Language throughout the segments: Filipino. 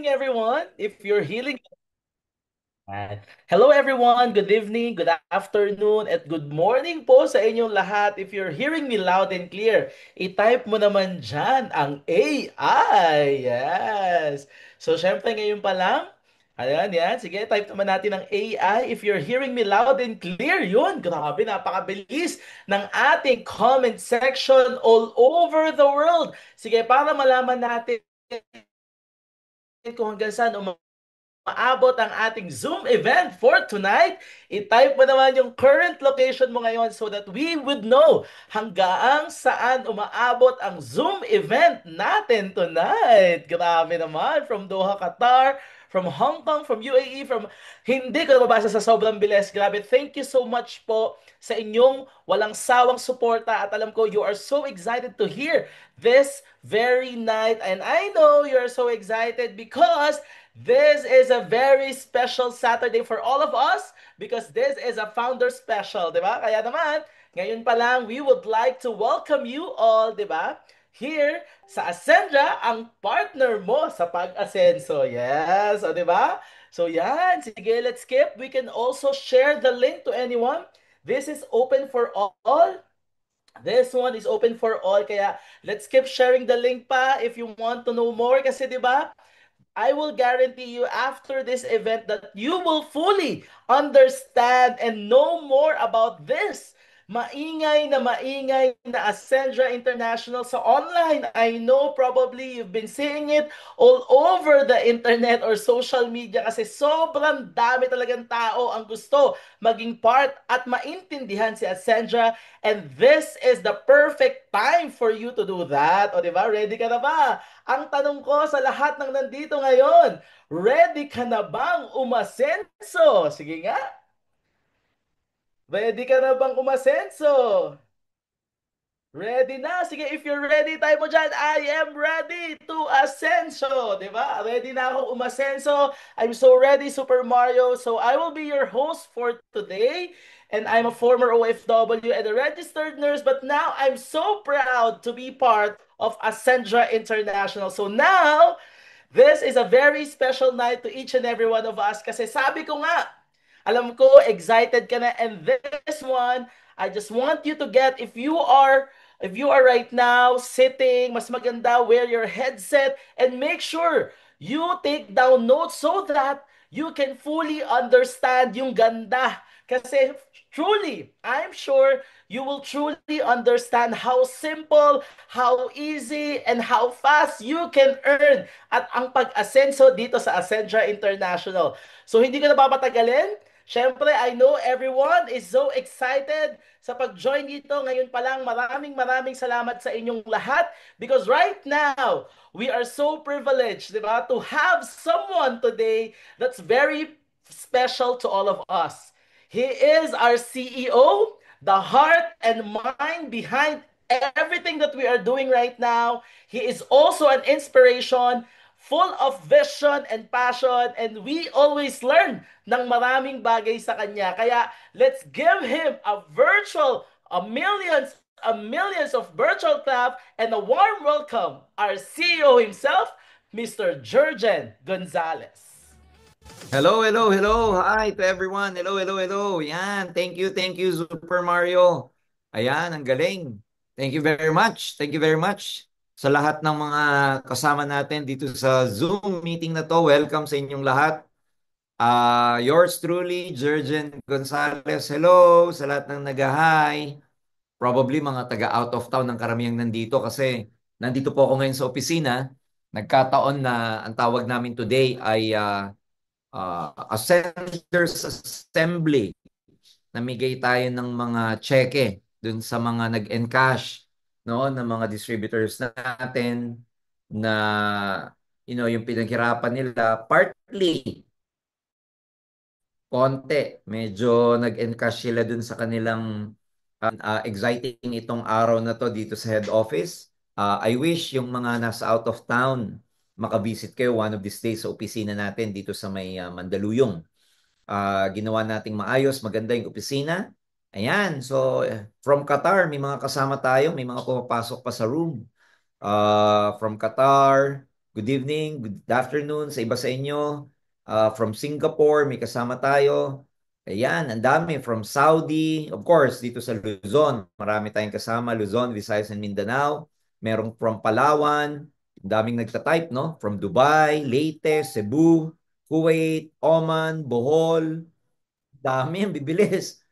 morning, everyone. If you're healing, hello everyone. Good evening, good afternoon, at good morning po sa inyong lahat. If you're hearing me loud and clear, i-type mo naman dyan ang AI. Yes. So, syempre ngayon pa lang, ayan, yan. Sige, type naman natin ang AI. If you're hearing me loud and clear, yun. Grabe, napakabilis ng ating comment section all over the world. Sige, para malaman natin kung hanggang saan maabot ang ating Zoom event for tonight, i-type mo naman yung current location mo ngayon so that we would know hanggang saan umaabot ang Zoom event natin tonight. Grabe naman, from Doha, Qatar, from Hong Kong, from UAE, from hindi ko nababasa sa sobrang bilis. Grabe, thank you so much po sa inyong walang sawang suporta at alam ko you are so excited to hear this very night and I know you're so excited because this is a very special Saturday for all of us because this is a founder special, di ba? Kaya naman, ngayon pa lang, we would like to welcome you all, di ba? Here sa Ascendra, ang partner mo sa pag-asenso. Yes, o di ba? So yan, sige, let's skip. We can also share the link to anyone. This is open for all. This one is open for all. Kaya let's keep sharing the link pa if you want to know more. Kasi di ba, I will guarantee you after this event that you will fully understand and know more about this. Maingay na Ascendra International sa online. I know probably you've been seeing it all over the internet or social media kasi sobrang dami talagang tao ang gusto maging part at maintindihan si Ascendra, and this is the perfect time for you to do that. O di ba? Ready ka na ba? Ang tanong ko sa lahat ng nandito ngayon, ready ka na bang umasenso? Sige nga, ready ka na bang umasenso? Ready na? Sige, if you're ready, tayo mo dyan. I am ready to asenso. Diba? Ready na ako umasenso. I'm so ready, Super Mario. So I will be your host for today. And I'm a former OFW and a registered nurse. But now I'm so proud to be part of Ascendra International. So now, this is a very special night to each and every one of us. Kasi sabi ko nga, alam ko, excited ka na. And this one, I just want you to get, if you are right now sitting, mas maganda, wear your headset and make sure you take down notes so that you can fully understand yung ganda. Kasi truly, I'm sure you will truly understand how simple, how easy, and how fast you can earn at ang pag-asenso dito sa Ascendra International. So hindi ko na papatagalin. Siyempre, I know everyone is so excited sa pag-join dito. Ngayon pa lang, maraming salamat sa inyong lahat because right now, we are so privileged, di ba, to have someone today that's very special to all of us. He is our CEO, the heart and mind behind everything that we are doing right now. He is also an inspiration, full of vision and passion, and we always learn ng maraming bagay sa kanya. Kaya let's give him a millions of virtual clap and a warm welcome, our CEO himself, Mr. Jurgen Gonzalez. Hello, hello, hello. Hi to everyone. Hello, hello, hello. Yan. Thank you, Super Mario. Ayan, ang galing. Thank you very much. Thank you very much sa lahat ng mga kasama natin dito sa Zoom meeting na to. Welcome sa inyong lahat. Yours truly, Jurgen Gonzalez. Hello sa lahat ng nag-hi. Probably mga taga out of town ng karamihang nandito kasi nandito po ako ngayon sa opisina. Nagkataon na ang tawag namin today ay a Senators Assembly. Namigay tayo ng mga cheque dun sa mga nag-encash, no, ng mga distributors natin na yung pinaghirapan nila partly konti, medyo nag-encash sila dun sa kanilang exciting itong araw na to dito sa head office. I wish yung mga nasa out of town makabisit kayo one of these days sa opisina natin dito sa may Mandaluyong. Ginawa nating maayos, maganda yung opisina. Ayan, so from Qatar, may mga kasama tayo, may mga pumapasok pa sa room. From Qatar, good evening, good afternoon sa iba sa inyo. From Singapore, may kasama tayo. Ayan, ang dami. From Saudi, of course, dito sa Luzon. Marami tayong kasama, Luzon, Visayas, and Mindanao. Merong from Palawan, ang daming nagtatype, no? From Dubai, Leyte, Cebu, Kuwait, Oman, Bohol, dami, ang bibilis.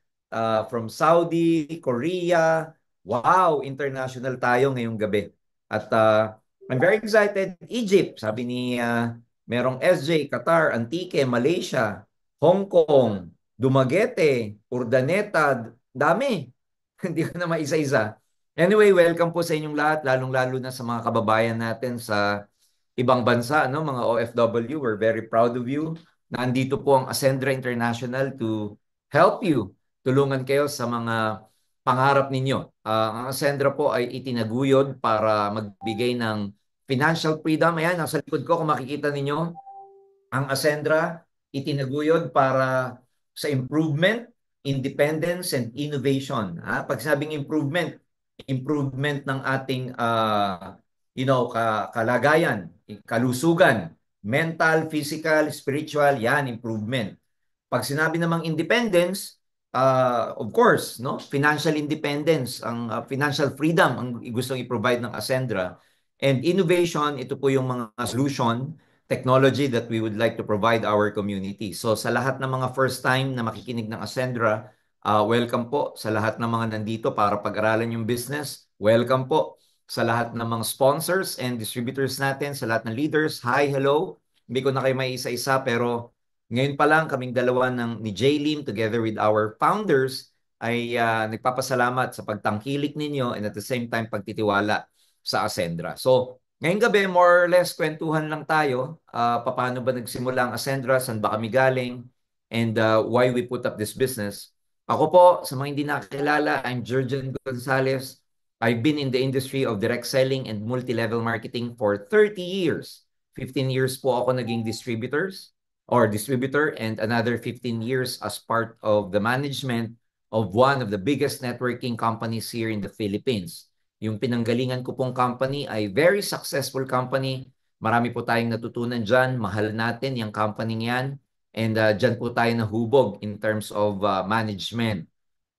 From Saudi, Korea. Wow, international tayo ngayong gabi. At I'm very excited. Egypt, sabi ni merong SJ, Qatar, Antique, Malaysia, Hong Kong, Dumaguete, Urdaneta, dami. Hindi ko na maisa-isa. Anyway, welcome po sa inyong lahat, lalong-lalo na sa mga kababayan natin sa ibang bansa, no, mga OFW. We're very proud of you. Nandito po ang Ascendra International to help you. Tulungan kayo sa mga pangarap ninyo. Ang Ascendra po ay itinaguyod para magbigay ng financial freedom. Ayan, nasa likod ko, kung makikita ninyo, ang Ascendra itinaguyod para sa improvement, independence, and innovation. Pag sabing improvement, improvement ng ating kalagayan, kalusugan, mental, physical, spiritual, yan, improvement. Pag sinabi namang independence, of course, no? Financial independence, ang financial freedom ang gustong i-provide ng Ascendra. And innovation, ito po yung mga solution, technology that we would like to provide our community. So sa lahat ng mga first time na makikinig ng Ascendra, welcome po sa lahat ng mga nandito para pag-aralan yung business. Welcome po sa lahat ng mga sponsors and distributors natin, sa lahat ng leaders. Hi, hello. Hindi ko na kayo may isa-isa pero ngayon pa lang kaming dalawa ni J-Lim together with our founders ay nagpapasalamat sa pagtangkilik ninyo and at the same time pagtitiwala sa Ascendra. So, ngayong gabi, more or less, kwentuhan lang tayo. Paano ba nagsimula ang Ascendra? Saan ba kami galing? And why we put up this business? Ako po, sa mga hindi nakakilala, I'm Jurgen Gonzalez. I've been in the industry of direct selling and multi-level marketing for 30 years. 15 years po ako naging distributor and another 15 years as part of the management of one of the biggest networking companies here in the Philippines. Yung pinanggalingan ko pong company ay very successful company. Marami po tayong natutunan dyan. Mahal natin yung company yan. And dyan po tayo nahubog in terms of management.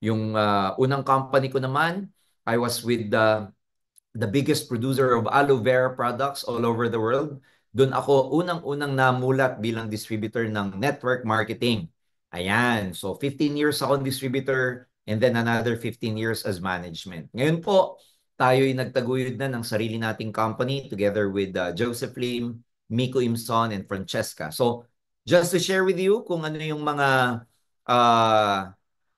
Yung unang company ko naman, I was with the biggest producer of aloe vera products all over the world. Doon ako unang-unang namulat bilang distributor ng network marketing. Ayan, so 15 years ako distributor and then another 15 years as management. Ngayon po, tayo'y nagtaguyod na ng sarili nating company together with Joseph Lim, Miko Imson, and Francesca. So, just to share with you kung ano yung mga uh,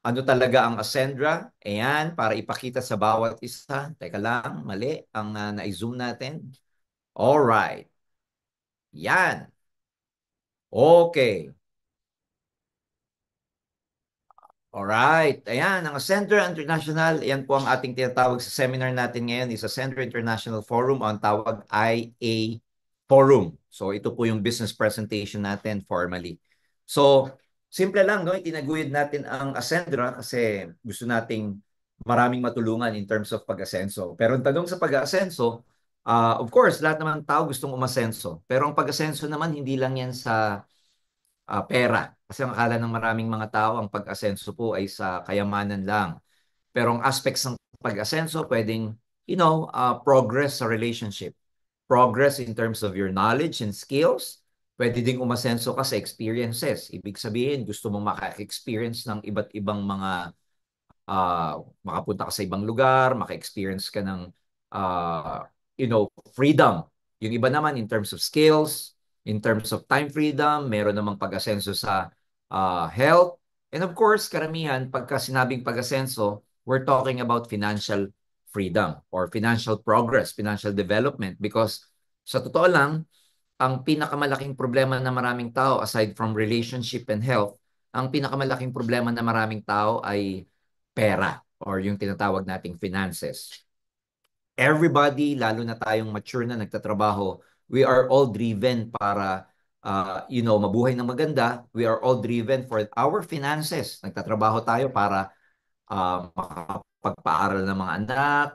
ano talaga ang Ascendra. Ayan, para ipakita sa bawat isa. Teka lang, mali ang na-zoom natin. Alright. Yan. Okay. Alright. Ayan, ang Ascendra International, ayan po ang ating tinatawag sa seminar natin ngayon is Ascendra International Forum, ang tawag IA Forum. So ito po yung business presentation natin formally. So, simple lang, no? Itinaguyod natin ang Ascendra kasi gusto nating maraming matulungan in terms of pag-asenso. Pero ang tanong sa pag-asenso, of course, lahat naman ng tao gustong umasenso. Pero ang pag-asenso naman, hindi lang yan sa pera. Kasi ang akala ng maraming mga tao, ang pag-asenso po ay sa kayamanan lang. Pero ang aspects ng pag-asenso, pwedeng, progress sa relationship. Progress in terms of your knowledge and skills. Pwede ding umasenso ka sa experiences. Ibig sabihin, gusto mong maka-experience ng iba't ibang mga makapunta ka sa ibang lugar, maka-experience ka ng freedom. Yung iba naman in terms of skills, in terms of time freedom, meron namang pag-asenso sa health. And of course, karamihan, pagka sinabing pag-asenso, we're talking about financial freedom or financial progress, financial development. Because sa totoo lang, ang pinakamalaking problema ng maraming tao aside from relationship and health, ang pinakamalaking problema ng maraming tao ay pera or yung tinatawag nating finances. Everybody, lalo na tayong mature na nagtatrabaho, we are all driven para mabuhay ng maganda. We are all driven for our finances. Nagtatrabaho tayo para makapagpaaral ng mga anak,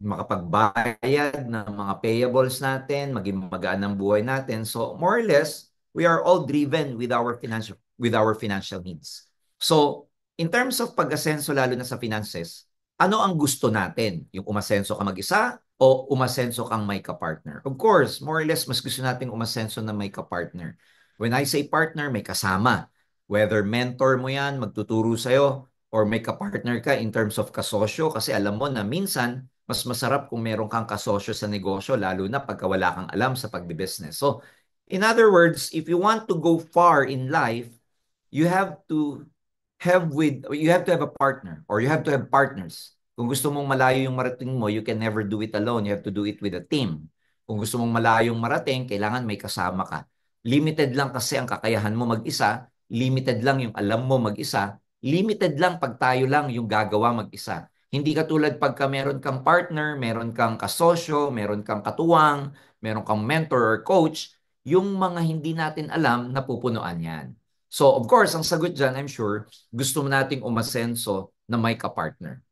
makapagbayad ng mga payables natin, maging magaan ang buhay natin. So more or less, we are all driven with our financial needs. So in terms of pag-asenso lalo na sa finances, ano ang gusto natin? Yung umasenso ka mag-isa o umasenso kang may ka-partner? Of course, more or less mas gusto natin umasenso na may ka-partner. When I say partner, may kasama. Whether mentor mo yan, magtuturo sa'yo, or may ka-partner ka in terms of kasosyo kasi alam mo na minsan mas masarap kung meron kang kasosyo sa negosyo, lalo na pagka wala kang alam sa pagbibusiness. So, in other words, if you want to go far in life, you have to you have to have a partner or you have to have partners. Kung gusto mong malayo yung marating mo, you can never do it alone. You have to do it with a team. Kung gusto mong malayong marating, kailangan may kasama ka. Limited lang kasi ang kakayahan mo mag-isa, limited lang yung alam mo mag-isa, limited lang pag tayo lang yung gagawa mag-isa. Hindi katulad pagka meron kang partner, meron kang kasosyo, meron kang katuwang, meron kang mentor or coach, yung mga hindi natin alam, napupunuan yan. So, of course, ang sagot dyan, I'm sure, gusto mo nating umasenso na may ka-partner.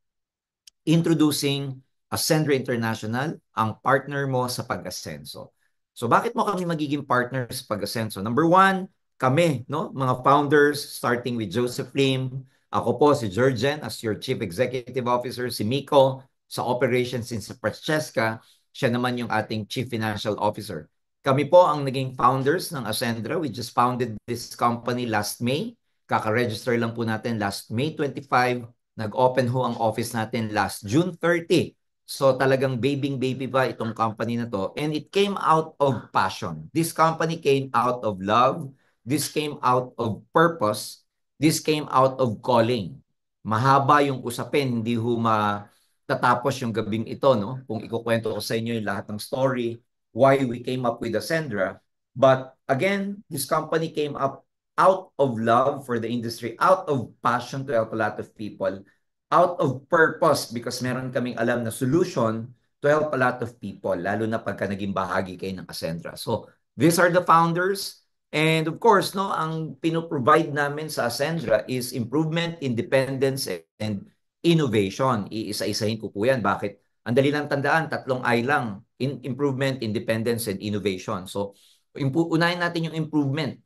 Introducing Ascendra International, ang partner mo sa pag-asenso. So, bakit mo kami magiging partner sa pag-asenso? Number one, kami, no? Mga founders, starting with Joseph Lim, ako po si Jurgen as your Chief Executive Officer, si Miko sa operations in Francesca, siya naman yung ating Chief Financial Officer. Kami po ang naging founders ng Ascendra. We just founded this company last May. Kaka-register lang po natin last May 25. Nag-open ho ang office natin last June 30. So talagang baby pa itong company na to. And it came out of passion. This company came out of love. This came out of purpose. This came out of calling. Mahaba yung usapin, hindi ho matatapos yung gabing ito, no? Kung ikukwento ko sa inyo yung lahat ng story, why we came up with Ascendra. But again, this company came up out of love for the industry, out of passion to help a lot of people, out of purpose because meron kaming alam na solution to help a lot of people, lalo na pagka naging bahagi kayo ng Ascendra. So, these are the founders. And of course, no, ang pinoprovide namin sa Ascendra is improvement, independence, and innovation. Iisa-isahin ko po yan. Bakit? Ang dali lang tandaan, tatlong I lang. Improvement, independence, and innovation. So, unahin natin yung improvement.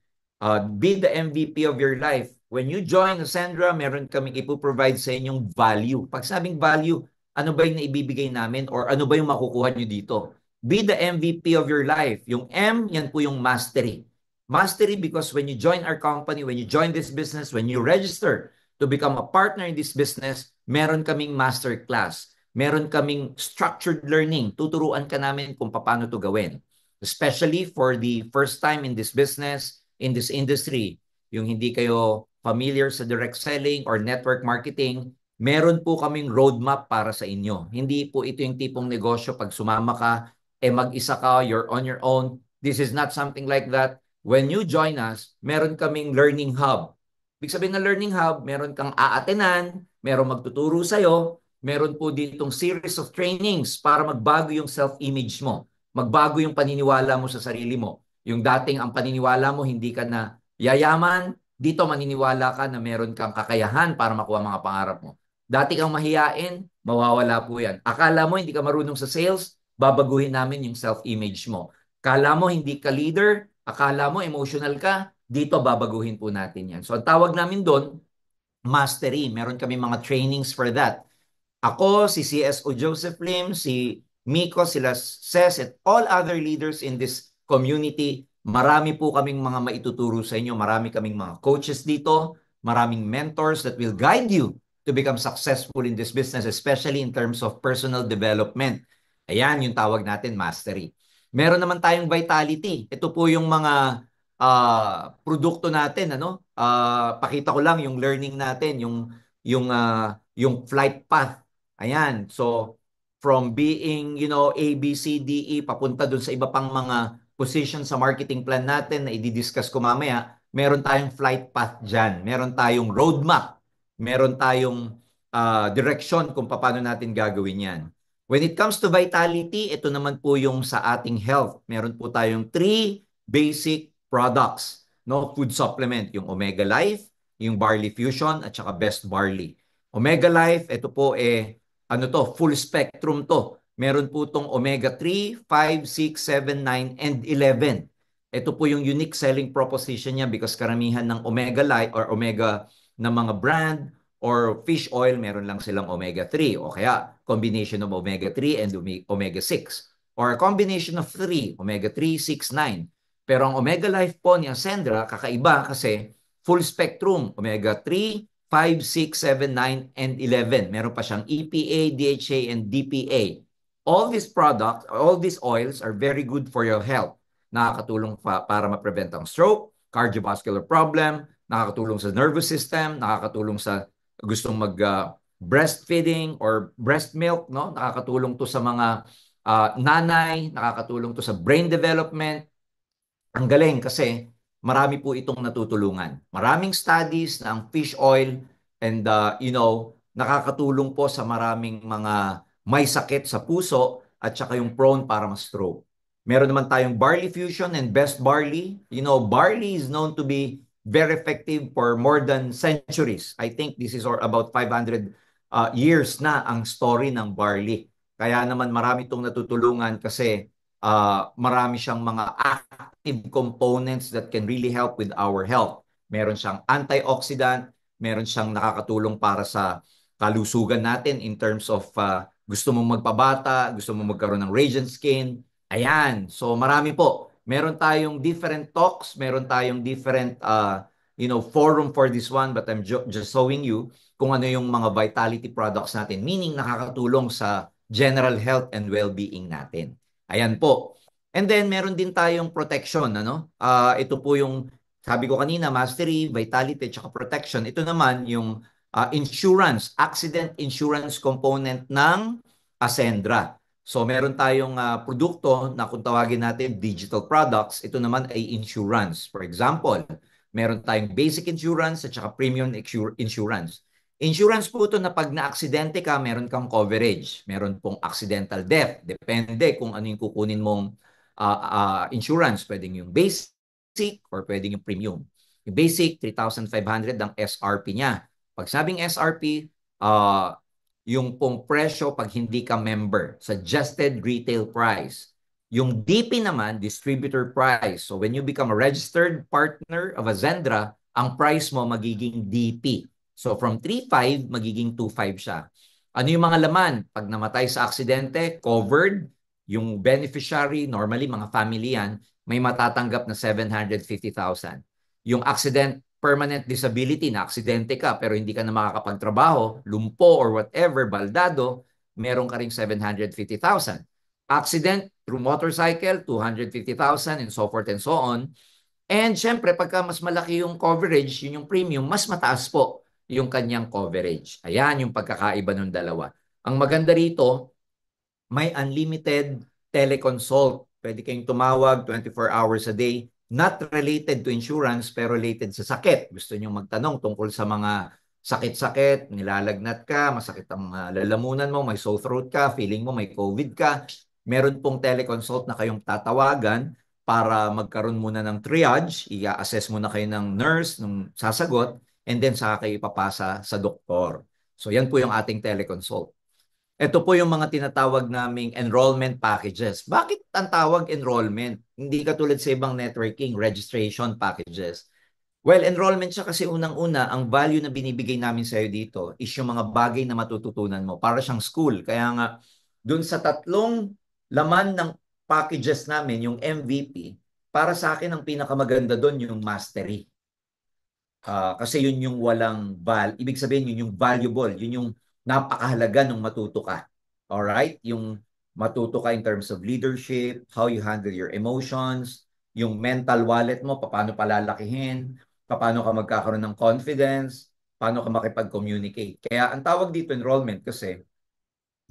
Be the MVP of your life. When you join Ascendra, meron kaming ipoprovide sa inyong value. Pag sabing value, ano ba yung naibibigay namin or ano ba yung makukuha nyo dito? Be the MVP of your life. Yung M, yan po yung mastery. Mastery because when you join our company, when you join this business, when you register to become a partner in this business, meron kaming master class. Meron kaming structured learning. Tuturuan ka namin kung paano to gawin. Especially for the first time in this business, in this industry, yung hindi kayo familiar sa direct selling or network marketing, meron po kaming roadmap para sa inyo. Hindi po ito yung tipong negosyo pag sumama ka, mag-isa ka, you're on your own. This is not something like that. When you join us, meron kaming learning hub. Ibig sabihin ng learning hub, meron kang aatenan, meron magtuturo sa'yo, meron po ditong series of trainings para magbago yung self-image mo, magbago yung paniniwala mo sa sarili mo. Yung dating ang paniniwala mo, hindi ka na yayaman, dito maniniwala ka na meron kang kakayahan para makuha mga pangarap mo. Dati kang mahiyain, mawawala po yan. Akala mo hindi ka marunong sa sales, babaguhin namin yung self-image mo. Akala mo hindi ka leader, akala mo emotional ka, dito babaguhin po natin yan. So ang tawag namin doon, mastery. Meron kami mga trainings for that. Ako, si CSO Joseph Lim, si Miko, sila Ces, at all other leaders in this community. Marami po kaming mga maituturo sa inyo. Marami kaming mga coaches dito. Maraming mentors that will guide you to become successful in this business, especially in terms of personal development. Ayan yung tawag natin, mastery. Meron naman tayong vitality. Ito po yung mga produkto natin. Pakita ko lang yung learning natin, yung flight path. Ayan. So, from being, A, B, C, D, E, papunta dun sa iba pang mga position sa marketing plan natin na i-discuss ko mamaya, meron tayong flight path dyan. Meron tayong roadmap. Meron tayong direction kung paano natin gagawin yan. When it comes to vitality, ito naman po yung sa ating health. Meron po tayong 3 basic products. No? Food supplement, yung Omega Life, yung Barley Fusion, at saka Best Barley. Omega Life, ito po full spectrum to. Meron po itong omega-3, 5, 6, 7, 9, and 11. Ito po yung unique selling proposition niya because karamihan ng omega light or omega na mga brand or fish oil, meron lang silang omega-3 o kaya combination of omega-3 and omega-6 or a combination of 3, omega-3, 6, 9. Pero ang Omega Life po ni Ascendra, kakaiba kasi full spectrum, omega-3, 5, 6, 7, 9, and 11. Meron pa siyang EPA, DHA, and DPA. All these products, all these oils are very good for your health. Nakakatulong para ma-prevent ang stroke, cardiovascular problem, nakakatulong sa nervous system, nakakatulong sa gustong mag breastfeeding or breast milk, no? Nakakatulong to sa mga nanay, nakakatulong to sa brain development. Ang galing kasi marami po itong natutulungan. Maraming studies na ang fish oil and nakakatulong po sa maraming mga may sakit sa puso at saka yung prone para ma-stroke. Meron naman tayong barley fusion and best barley. Barley is known to be very effective for more than centuries. I think this is about 500 years na ang story ng barley. Kaya naman marami itong natutulungan kasi marami siyang mga active components that can really help with our health. Meron siyang antioxidant, meron siyang nakakatulong para sa kalusugan natin in terms of gusto mong magpabata, gusto mong magkaroon ng radiant skin. Ayan. So marami po. Meron tayong different talks, meron tayong different forum for this one, but I'm just showing you kung ano yung mga vitality products natin, meaning nakakatulong sa general health and well-being natin. Ayan po. And then meron din tayong protection, ano? Ito po yung sabi ko kanina, mastery, vitality, at protection. Ito naman yung insurance, accident insurance component ng Ascendra. So meron tayong produkto na kung tawagin natin digital products, ito naman ay insurance. For example, meron tayong basic insurance at saka premium insurance. Insurance po ito na pag na-aksidente ka, meron kang coverage. Meron pong accidental death. Depende kung ano yung kukunin mong insurance. Pwedeng yung basic or pwedeng yung premium. Yung basic, 3,500 ang SRP niya. Pag sabing SRP, yung pong presyo pag hindi ka member, suggested retail price. Yung DP naman, distributor price. So when you become a registered partner of Ascendra, ang price mo magiging DP. So from 3.5, magiging 2.5 siya. Ano yung mga laman? Pag namatay sa aksidente, covered. Yung beneficiary, normally mga family yan, may matatanggap na 750,000. Yung accident, permanent disability, na aksidente ka pero hindi ka na makakapagtrabaho, lumpo or whatever, baldado, meron ka ring 750,000. Accident through motorcycle, 250,000 and so forth and so on. And syempre, pagka mas malaki yung coverage, yun yung premium, mas mataas po yung kanyang coverage. Ayan yung pagkakaiba ng dalawa. Ang maganda rito, may unlimited teleconsult. Pwede kayong tumawag 24 hours a day, not related to insurance, pero related sa sakit. Gusto nyo magtanong tungkol sa mga sakit-sakit, nilalagnat ka, masakit ang lalamunan mo, may sore throat ka, feeling mo may COVID ka. Meron pong teleconsult na kayong tatawagan para magkaroon muna ng triage, i-assess muna kayo ng nurse, nung sasagot, and then saka kayo ipapasa sa doktor. So yan po yung ating teleconsult. Ito po yung mga tinatawag naming enrollment packages. Bakit ang tawag enrollment? Hindi katulad sa ibang networking, registration packages. Well, enrollment siya kasi unang-una, ang value na binibigay namin sa iyo dito is yung mga bagay na matututunan mo. Para siyang school. Kaya nga, dun sa tatlong laman ng packages namin, yung MVP, para sa akin ang pinakamaganda doon yung mastery. Kasi yun yung ibig sabihin yun yung valuable, yun yung napakahalaga nung matuto ka. Alright? Yung matuto ka in terms of leadership, how you handle your emotions, yung mental wallet mo, paano palalakihin, paano ka magkakaroon ng confidence, paano ka makipag-communicate. Kaya ang tawag dito enrollment kasi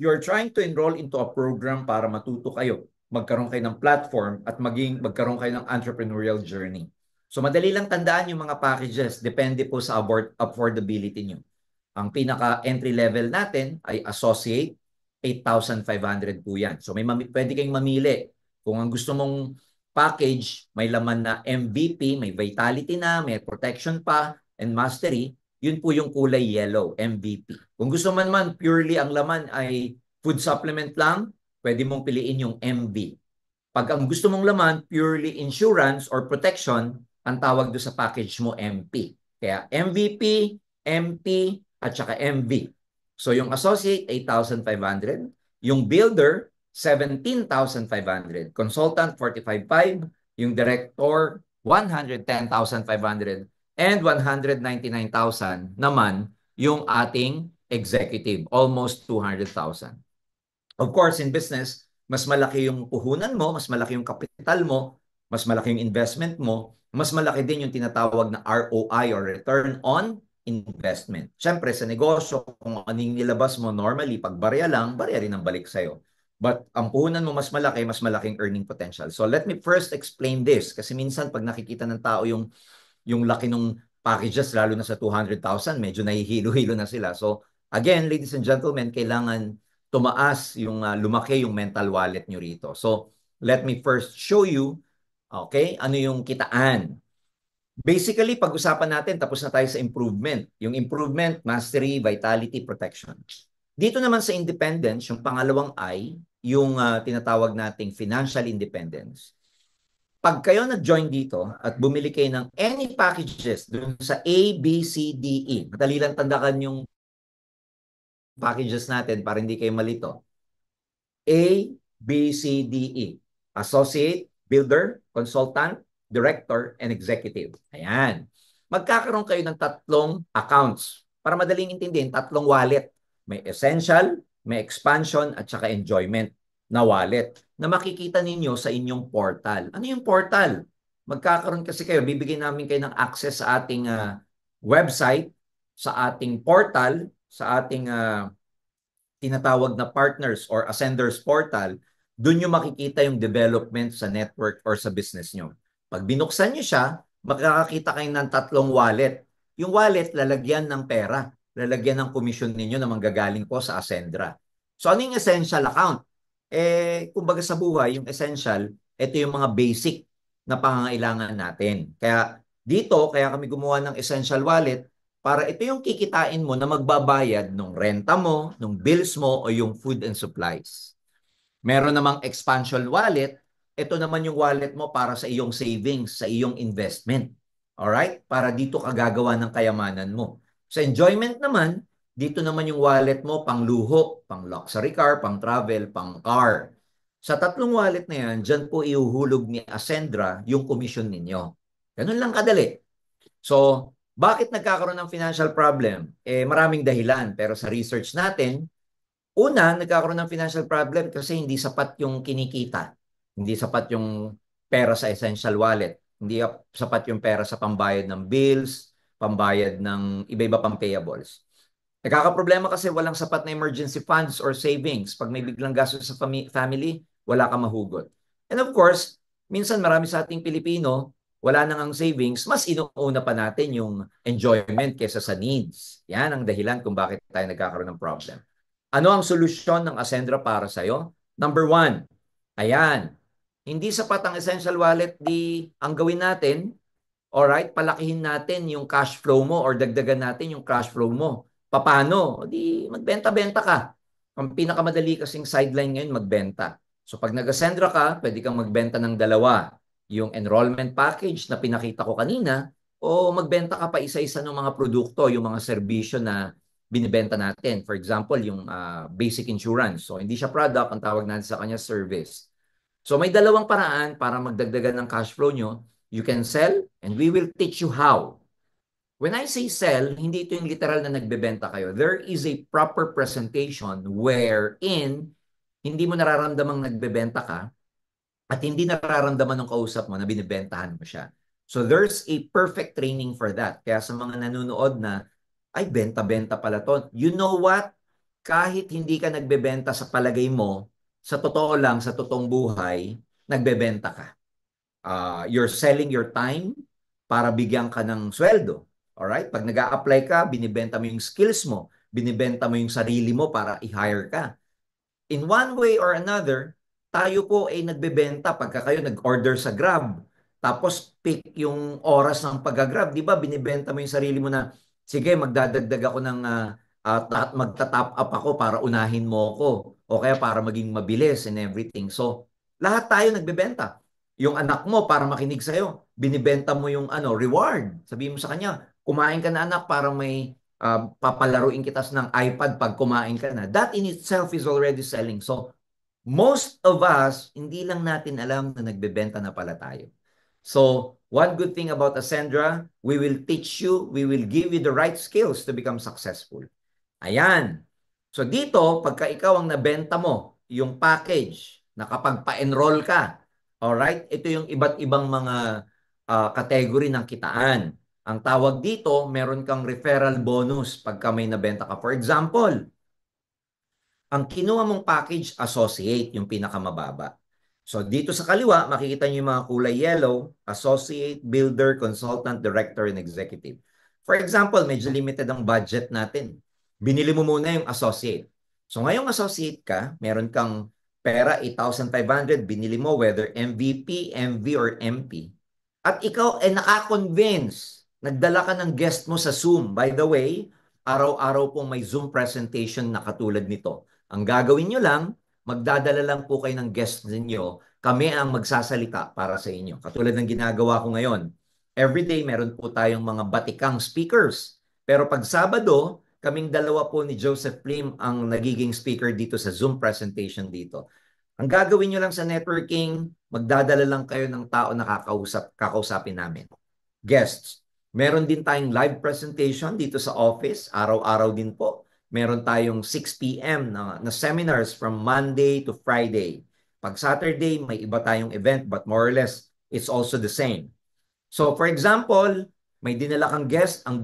you're trying to enroll into a program para matuto kayo, magkaroon kayo ng platform at magkaroon kayo ng entrepreneurial journey. So madali lang tandaan yung mga packages, depende po sa affordability nyo. Ang pinaka-entry level natin ay associate, 8,500 po yan. So pwede kayong mamili. Kung ang gusto mong package, may laman na MVP, may vitality na, may protection pa, and mastery, yun po yung kulay yellow, MVP. Kung gusto man purely ang laman ay food supplement lang, pwede mong piliin yung MV. Pag ang gusto mong laman, purely insurance or protection, ang tawag doon sa package mo MP. Kaya MVP, MP, at saka MV. So yung associate, 8,500. Yung builder, 17,500. Consultant, 45,500. Yung director, 110,500. And 199,000 naman yung ating executive, almost 200,000. Of course, in business, mas malaki yung puhunan mo, mas malaki yung kapital mo, mas malaki yung investment mo, mas malaki din yung tinatawag na ROI or return on investment. Siyempre, sa negosyo, kung anong nilabas mo normally, pag barya lang, barya rin ang balik sa'yo. But ang puhunan mo mas malaking earning potential. So let me first explain this. Kasi minsan, pag nakikita ng tao yung laki ng packages, lalo na sa 200,000, medyo nahihilo-hilo na sila. So, again, ladies and gentlemen, kailangan tumaas lumaki yung mental wallet nyo rito. So, let me first show you, okay, ano yung kitaan. Basically, pag-usapan natin, tapos na tayo sa improvement. Yung improvement, mastery, vitality, protection. Dito naman sa independence, yung pangalawang I, yung tinatawag nating financial independence. Pag kayo nag-join dito at bumili kayo ng any packages dun sa A, B, C, D, E, madali lang tandakan yung packages natin para hindi kayo malito. A, B, C, D, E. Associate, builder, consultant, director, and executive. Ayan. Magkakaroon kayo ng tatlong accounts. Para madaling intindihin, tatlong wallet. May essential, may expansion, at saka enjoyment na wallet na makikita ninyo sa inyong portal. Ano yung portal? Magkakaroon kasi kayo, bibigyan namin kayo ng access sa ating website, sa ating portal, sa ating tinatawag na partners or ascenders portal, doon nyo makikita yung development sa network or sa business nyo. Pag binuksan nyo siya, makakakita kayo ng tatlong wallet. Yung wallet, lalagyan ng pera. Lalagyan ng komisyon ninyo na manggagaling po sa Ascendra. So ano yung essential account? Kumbaga sa buhay, yung essential, ito yung mga basic na pangangailangan natin. Kaya dito, kaya kami gumawa ng essential wallet para ito yung kikitain mo na magbabayad ng renta mo, ng bills mo, o yung food and supplies. Meron namang expansion wallet. Ito naman yung wallet mo para sa iyong savings, sa iyong investment. Alright? Para dito ka gagawa ng kayamanan mo. Sa enjoyment naman, dito naman yung wallet mo pang luho, pang luxury car, pang travel, pang car. Sa tatlong wallet na yan, dyan po ihuhulog ni Ascendra yung commission ninyo. Ganun lang kadali. So, bakit nagkakaroon ng financial problem? Maraming dahilan. Pero sa research natin, una, nagkakaroon ng financial problem kasi hindi sapat yung kinikita. Hindi sapat yung pera sa essential wallet. Hindi sapat yung pera sa pambayad ng bills, pambayad ng iba-iba pang payables. Nagkakaproblema kasi walang sapat na emergency funds or savings. Pag may biglang gastos sa family, wala kang mahugot. And of course, minsan marami sa ating Pilipino, wala nang ang savings, mas inuuna pa natin yung enjoyment kesa sa needs. Yan ang dahilan kung bakit tayo nagkakaroon ng problem. Ano ang solusyon ng Ascendra para sa'yo? Number one, ayan, hindi sapat ang essential wallet, di ang gawin natin, alright, palakihin natin yung cash flow mo or dagdagan natin yung cash flow mo. Paano? Di magbenta-benta ka. Ang pinakamadali kasing sideline ngayon, magbenta. So pag nag-Ascendra ka, pwede kang magbenta ng dalawa. Yung enrollment package na pinakita ko kanina, o magbenta ka pa isa-isa ng mga produkto, yung mga serbisyo na binibenta natin. For example, yung basic insurance. So hindi siya product, ang tawag natin sa kanya service. So may dalawang paraan para magdagdagan ng cash flow nyo. You can sell and we will teach you how. When I say sell, hindi ito yung literal na nagbebenta kayo. There is a proper presentation wherein hindi mo nararamdamang nagbebenta ka at hindi nararamdaman ng kausap mo na binibentahan mo siya. So there's a perfect training for that. Kaya sa mga nanonood na, ay, benta-benta pala to. You know what? Kahit hindi ka nagbebenta sa palagay mo, sa totoo lang, sa totoong buhay, nagbebenta ka. You're selling your time para bigyan ka ng sweldo. Alright? Pag nag-a-apply ka, binibenta mo yung skills mo, binibenta mo yung sarili mo para i-hire ka. In one way or another, tayo po ay nagbebenta pagka kayo nag-order sa Grab. Tapos pick yung oras ng pag-grab. Di ba, binibenta mo yung sarili mo na, sige, magdadagdag ako ng magta-top up ako para unahin mo ako. o kaya para maging mabilis and everything. So, lahat tayo nagbebenta. Yung anak mo para makinig sa'yo, binibenta mo yung reward. Sabihin mo sa kanya, kumain ka na anak para may papalaruin kita ng iPad pag kumain ka na. That in itself is already selling. So, most of us, hindi lang natin alam na nagbebenta na pala tayo. So, one good thing about Ascendra, we will teach you, we will give you the right skills to become successful. Ayan. So dito, pagka ikaw ang nabenta mo, yung package, nakapagpa-enroll ka, alright? Ito yung iba't ibang mga category ng kitaan. Ang tawag dito, meron kang referral bonus pagka may nabenta ka. For example, ang kinuha mong package associate, yung pinakamababa. So dito sa kaliwa, makikita niyo yung mga kulay yellow, associate, builder, consultant, director, and executive. For example, medyo limited ang budget natin. Binili mo muna yung associate. So ngayong associate ka, meron kang pera, 8,500, binili mo whether MVP, MV, or MP. At ikaw ay nakakonvince, nagdala ka ng guest mo sa Zoom. By the way, araw-araw pong may Zoom presentation na katulad nito. Ang gagawin nyo lang, magdadala lang po kayo ng guest ninyo. Kami ang magsasalita para sa inyo. Katulad ng ginagawa ko ngayon. Everyday, meron po tayong mga batikang speakers. Pero pag Sabado, kaming dalawa po ni Joseph Plim ang nagiging speaker dito sa Zoom presentation dito. Ang gagawin nyo lang sa networking, magdadala lang kayo ng tao na kakausapin namin. Guests. Meron din tayong live presentation dito sa office, araw-araw din po. Meron tayong 6 p.m. na seminars from Monday to Friday. Pag Saturday, may iba tayong event but more or less, it's also the same. So for example, may dinala kang guest, ang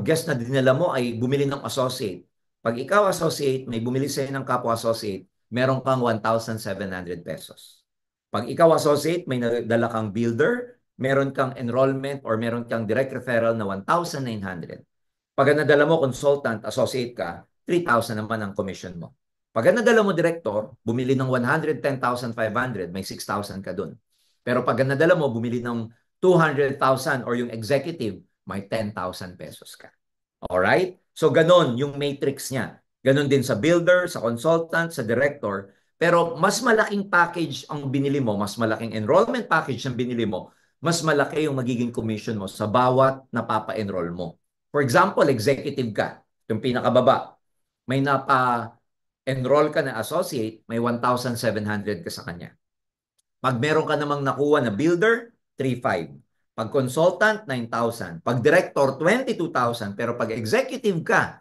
guest na dinala mo ay bumili ng associate. Pag ikaw associate, may bumili sa'yo ng kapwa associate, meron kang 1,700 pesos. Pag ikaw associate, may nadala kang builder, meron kang enrollment or meron kang direct referral na 1,900. Pag nadala mo consultant, associate ka, 3,000 naman ang commission mo. Pag nadala mo director, bumili ng 110,500, may 6,000 ka dun. Pero pag nadala mo, bumili ng 200,000 or yung executive, may 10,000 pesos ka. Alright? So ganon yung matrix niya. Ganon din sa builder, sa consultant, sa director. Pero mas malaking package ang binili mo, mas malaking enrollment package ang binili mo, mas malaki yung magiging commission mo sa bawat napapa-enroll mo. For example, executive ka, yung pinakababa. May napa-enroll ka na associate, may 1,700 ka sa kanya. Pag meron ka namang nakuha na builder, 3,500. Pag consultant, 9,000. Pag director, 22,000. Pero pag executive ka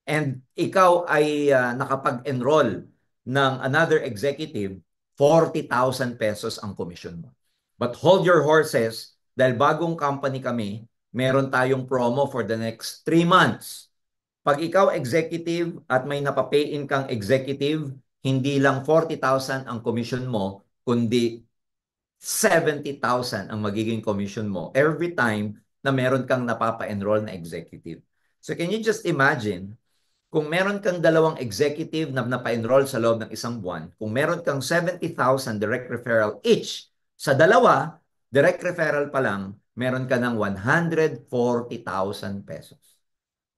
and ikaw ay nakapag-enroll ng another executive, 40,000 pesos ang commission mo. But hold your horses, dahil bagong company kami, meron tayong promo for the next 3 months. Pag ikaw executive at may napapay-in kang executive, hindi lang 40,000 ang commission mo, kundi 70,000 ang magiging commission mo every time na meron kang napapa-enroll na executive. So can you just imagine, kung meron kang dalawang executive na napa-enroll sa loob ng isang buwan, kung meron kang 70,000 direct referral each, sa dalawa, direct referral pa lang, meron ka ng 140,000 pesos.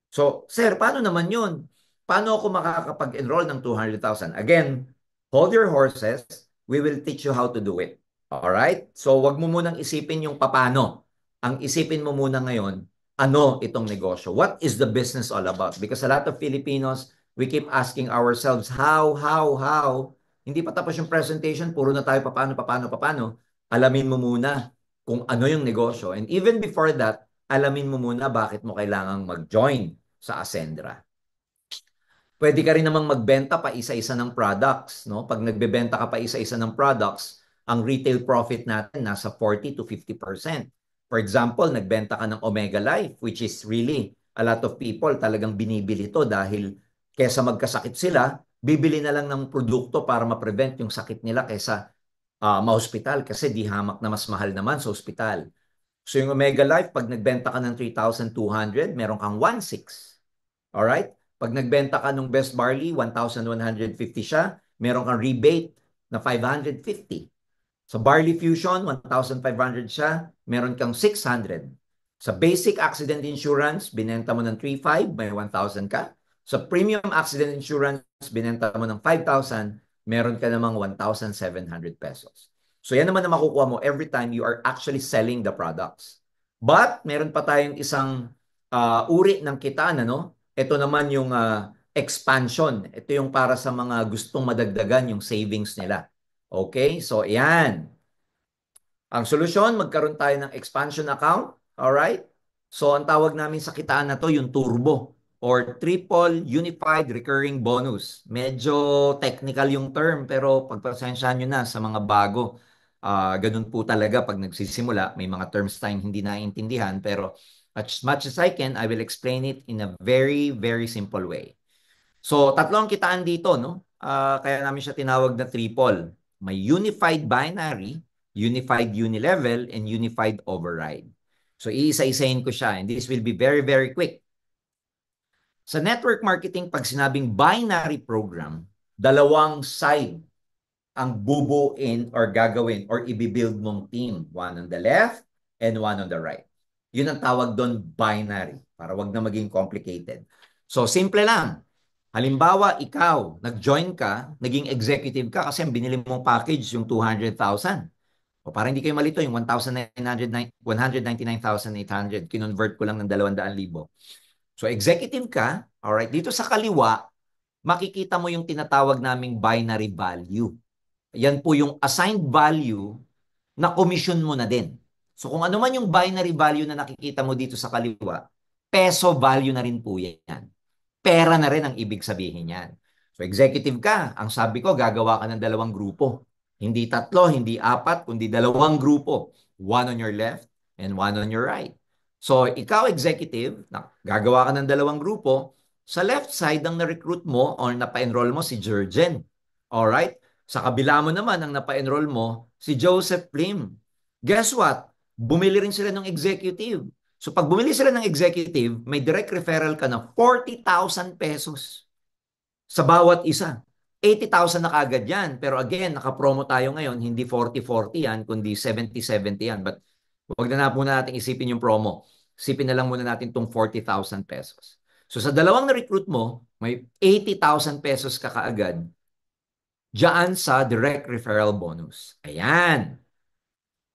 So, sir, paano naman yun? Paano ako makakapag-enroll ng 200,000? Again, hold your horses. We will teach you how to do it. Alright? So, wag mo munang isipin yung papano. Ang isipin mo muna ngayon, ano itong negosyo? What is the business all about? Because a lot of Filipinos, we keep asking ourselves, how? Hindi pa tapos yung presentation, puro na tayo paano. Alamin mo muna kung ano yung negosyo. And even before that, alamin mo muna bakit mo kailangang mag-join sa Ascendra. Pwede ka rin namang magbenta pa isa-isa ng products, no? Pag nagbebenta ka pa isa-isa ng products, ang retail profit natin nasa 40 to 50%. For example, nagbenta ka ng Omega Life, which is really a lot of people talagang binibili to dahil kesa magkasakit sila, bibili na lang ng produkto para ma-prevent yung sakit nila kesa ma-hospital kasi di hamak na mas mahal naman sa hospital. So yung Omega Life, pag nagbenta ka ng 3,200, meron kang 1,600. Alright? Pag nagbenta ka ng Best Barley, 1,150 siya, meron kang rebate na 550. Sa Barley Fusion, 1,500 siya, meron kang 600. Sa Basic Accident Insurance, binenta mo ng 3,500, may 1,000 ka. Sa premium accident insurance, binenta mo ng 5,000, meron ka namang 1,700 pesos. So yan naman na makukuha mo every time you are actually selling the products. But meron pa tayong isang uri ng kitaan, ano? Ito naman yung expansion. Ito yung para sa mga gustong madagdagan yung savings nila. Okay? So yan. Ang solusyon, magkaroon tayo ng expansion account. Alright? So, ang tawag namin sa kitaan na to, yung turbo or triple unified recurring bonus. Medyo technical yung term, pero pagpasensyahan nyo na sa mga bago. Ganun po talaga pag nagsisimula. May mga terms tayong hindi naiintindihan, pero as much as I can, I will explain it in a very, very simple way. So, tatlo ang kitaan dito, no? Kaya namin siya tinawag na triple. May unified binary, unified unilevel, and unified override. So, iisa-isahin ko siya, and this will be very, very quick. Sa network marketing, pag sinabing binary program, dalawang side ang bubuin or gagawin or ibibuild mong team. One on the left and one on the right. Yun ang tawag doon binary para wag na maging complicated. So, simple lang. Halimbawa, ikaw, nag-join ka, naging executive ka kasi ang binili mong package yung 200,000. O para hindi kayo malito, yung 199,800, kinonvert ko lang ng 200,000. So executive ka, alright, dito sa kaliwa, makikita mo yung tinatawag naming binary value. Yan po yung assigned value na commission mo na din. So kung ano man yung binary value na nakikita mo dito sa kaliwa, peso value na rin po yan. Pera na rin ang ibig sabihin yan. So executive ka, ang sabi ko, gagawa ka ng dalawang grupo. Hindi tatlo, hindi apat, kundi dalawang grupo. One on your left and one on your right. So ikaw executive, gagawa ka ng dalawang grupo. Sa left side, ang na-recruit mo or napa-enroll mo si Jurgen. Alright? Sa kabila mo naman, ang napa-enroll mo si Joseph Plim. Guess what? Bumili rin sila ng executive. So pag bumili sila ng executive, may direct referral ka na 40,000 pesos sa bawat isa. 80,000 na kagad yan. Pero again, naka-promo tayo ngayon, hindi 40-40 yan, kundi 70-70 yan. But wag na muna natin isipin yung promo. Isipin na lang muna natin itong 40,000 pesos. So sa dalawang na-recruit mo, may 80,000 pesos ka kaagad dyan sa direct referral bonus. Ayan.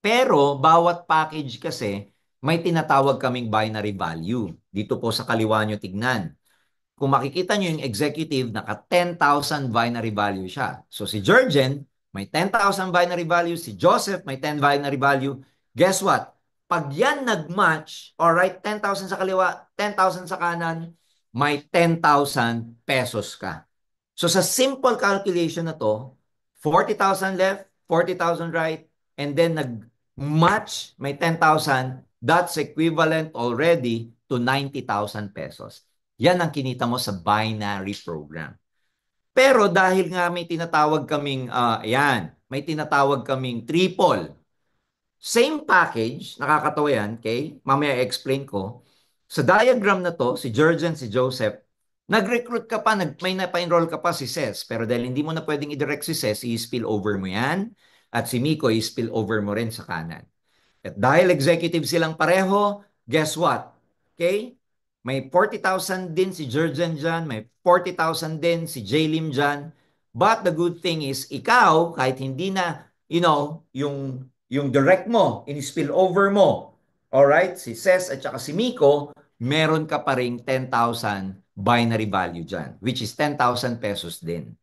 Pero bawat package kasi may tinatawag kaming binary value. Dito po sa kaliwa nyo tignan. Kung makikita nyo yung executive, naka 10,000 binary value siya. So si Jurgen, may 10,000 binary value. Si Joseph, may 10 binary value. Guess what? Pag yan nag-match, alright, 10,000 sa kaliwa, 10,000 sa kanan, may 10,000 pesos ka. So sa simple calculation na to, 40,000 left, 40,000 right, and then nag-match, may 10,000, that's equivalent already to 90,000 pesos. Yan ang kinita mo sa binary program. Pero dahil nga may tinatawag kaming, may tinatawag kaming triple. Same package, nakakatawa yan, okay? Mamaya explain ko. Sa diagram na to, si Jurgen, si Joseph, nag-recruit ka pa, may napa-enroll ka pa si Ces, pero dahil hindi mo na pwedeng i-direct si Ces, i-spill over mo yan, at si Miko, i-spill over mo rin sa kanan. At dahil executive silang pareho, guess what? Okay? May 40,000 din si Jurgen dyan, may 40,000 din si Jaylim dyan. But the good thing is, ikaw, kahit hindi na, yung direct mo, in-spill over mo, alright, si Ces at saka si Miko, meron ka pa ring 10,000 binary value dyan, which is 10,000 pesos din.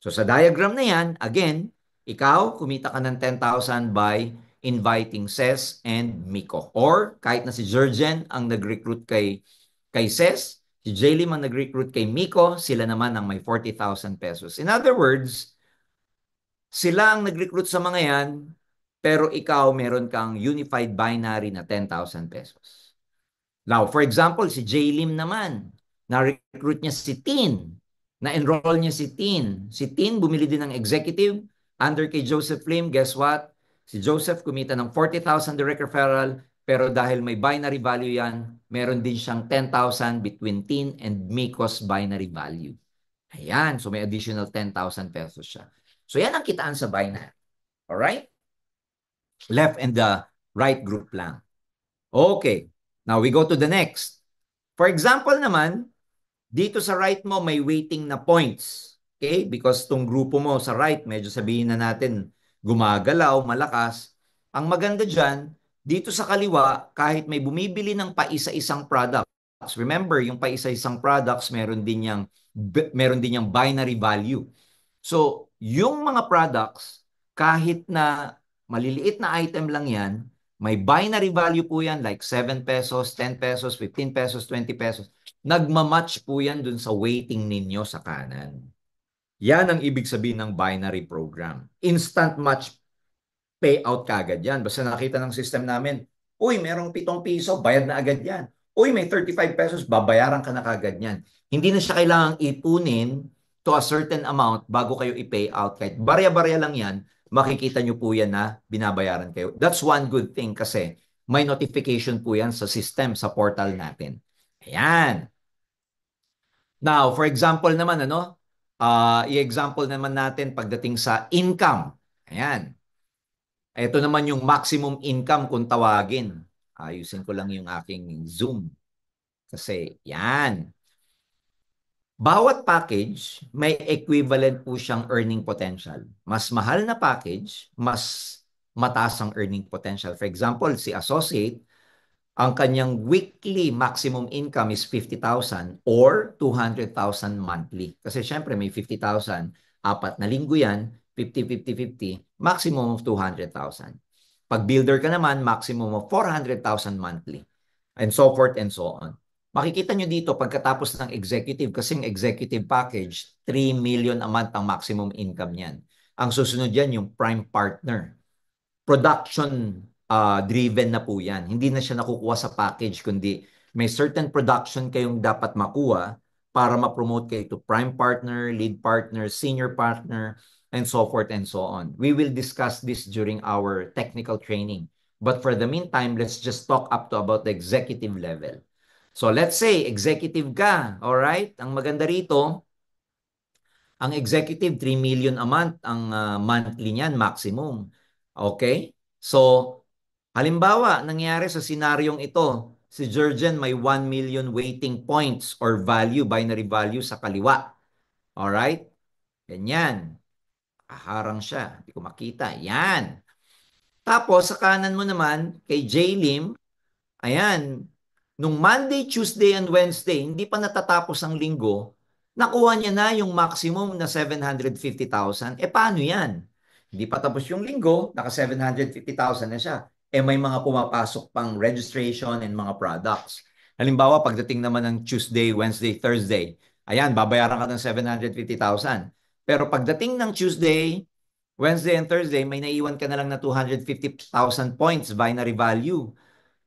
So sa diagram na yan, again, ikaw, kumita ka ng 10,000 by inviting Ces and Miko. Or kahit na si Jurgen ang nag-recruit kay Ces, si Jaylim ang nag-recruit kay Miko, sila naman ang may 40,000 pesos. In other words, sila ang nag-recruit sa mga yan, pero ikaw meron kang unified binary na 10,000 pesos. Now, for example, si Jaylim naman, na-recruit niya si Tin. Na-enroll niya si Tin. Si Tin bumili din ng executive under kay Joseph Lim. Guess what? Si Joseph kumita ng 40,000 direct referral, pero dahil may binary value yan, meron din siyang 10,000 between Tin and Miko's binary value. Ayan, so may additional 10,000 pesos siya. So yan ang kitaan sa binary. Alright? Left and the right group lang. Okay. Now we go to the next. For example naman, Dito sa right mo, may weighting na points. Okay? Because tong grupo mo sa right, medyo sabihin na natin, gumagalaw, malakas. Ang maganda dyan, dito sa kaliwa, kahit may bumibili ng paisa-isang products, remember, yung paisa-isang products, meron din yung binary value. So, yung mga products, kahit na maliliit na item lang yan, may binary value po yan like 7 pesos, 10 pesos, 15 pesos, 20 pesos. Nagmamatch po yan dun sa weighting ninyo sa kanan. Yan ang ibig sabihin ng binary program. Instant match payout kagad yan. Basta nakita ng system namin, uy, merong 7 piso, bayad na agad yan. Uy, may 35 pesos, babayaran ka na kagad yan. Hindi na siya kailangang ipunin to a certain amount bago kayo i-pay out. Kahit barya-barya lang yan, makikita nyo po yan na binabayaran kayo. That's one good thing kasi may notification po yan sa system, sa portal natin. Ayan. Now, for example naman, i-example naman natin pagdating sa income. Ayan. Ito naman yung maximum income kung tawagin. Ayusin ko lang yung aking Zoom. Kasi yan. Bawat package, may equivalent po siyang earning potential. Mas mahal na package, mas mataas ang earning potential. For example, si Associate, ang kanyang weekly maximum income is 50,000 or 200,000 monthly. Kasi syempre may 50,000, 4 na linggo yan, 50, 50, 50, maximum of 200,000. Pag builder ka naman, maximum of 400,000 monthly. And so forth and so on. Makikita nyo dito pagkatapos ng executive, kasi yung executive package, 3 million a month ang maximum income niyan. Ang susunod yan, yung prime partner. Production driven na po yan. Hindi na siya nakukuha sa package, kundi may certain production kayong dapat makuha para ma-promote kayo to prime partner, lead partner, senior partner, and so forth and so on. We will discuss this during our technical training. But for the meantime, let's just talk up to about the executive level. So let's say executive ka, all right? Ang maganda rito, ang executive 3 million a month ang monthly niyan maximum. Okay? So halimbawa, nangyari sa senaryong ito, si Jurgen may 1 million weighting points or value, binary value sa kaliwa. Alright? Ganyan. Harang siya. Hindi ko makita. Yan. Tapos, sa kanan mo naman, kay J. Lim, ayan, nung Monday, Tuesday, and Wednesday, hindi pa natatapos ang linggo, nakuha niya na yung maximum na 750,000. Paano yan? Hindi pa tapos yung linggo, naka 750,000 na siya. May mga pumapasok pang registration and mga products. Halimbawa, pagdating naman ng Tuesday, Wednesday, Thursday, ayan, babayaran ka ng 750,000. Pero pagdating ng Tuesday, Wednesday, and Thursday, may naiwan ka na lang na 250,000 points binary value.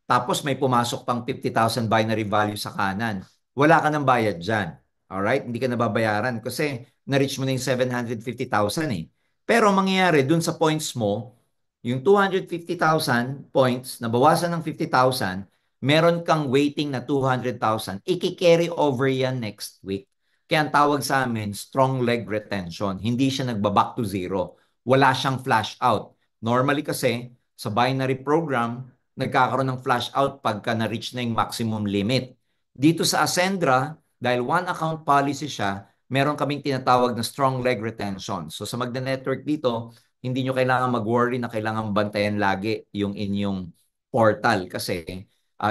Tapos may pumasok pang 50,000 binary value sa kanan. Wala ka ng bayad dyan. Alright? Hindi ka nababayaran kasi na-reach mo na yung 750,000 eh. Pero mangyayari dun sa points mo, yung 250,000 points, nabawasan ng 50,000, meron kang waiting na 200,000. Iki-carry over yan next week. Kaya ang tawag sa amin, strong leg retention. Hindi siya nagbaback to zero. Wala siyang flash out. Normally kasi, sa binary program, nagkakaroon ng flash out pagka na-reach na yung maximum limit. Dito sa Ascendra, dahil one account policy siya, meron kaming tinatawag na strong leg retention. So sa Magna Network dito, hindi nyo kailangan mag-worry na kailangan bantayan lagi yung inyong portal kasi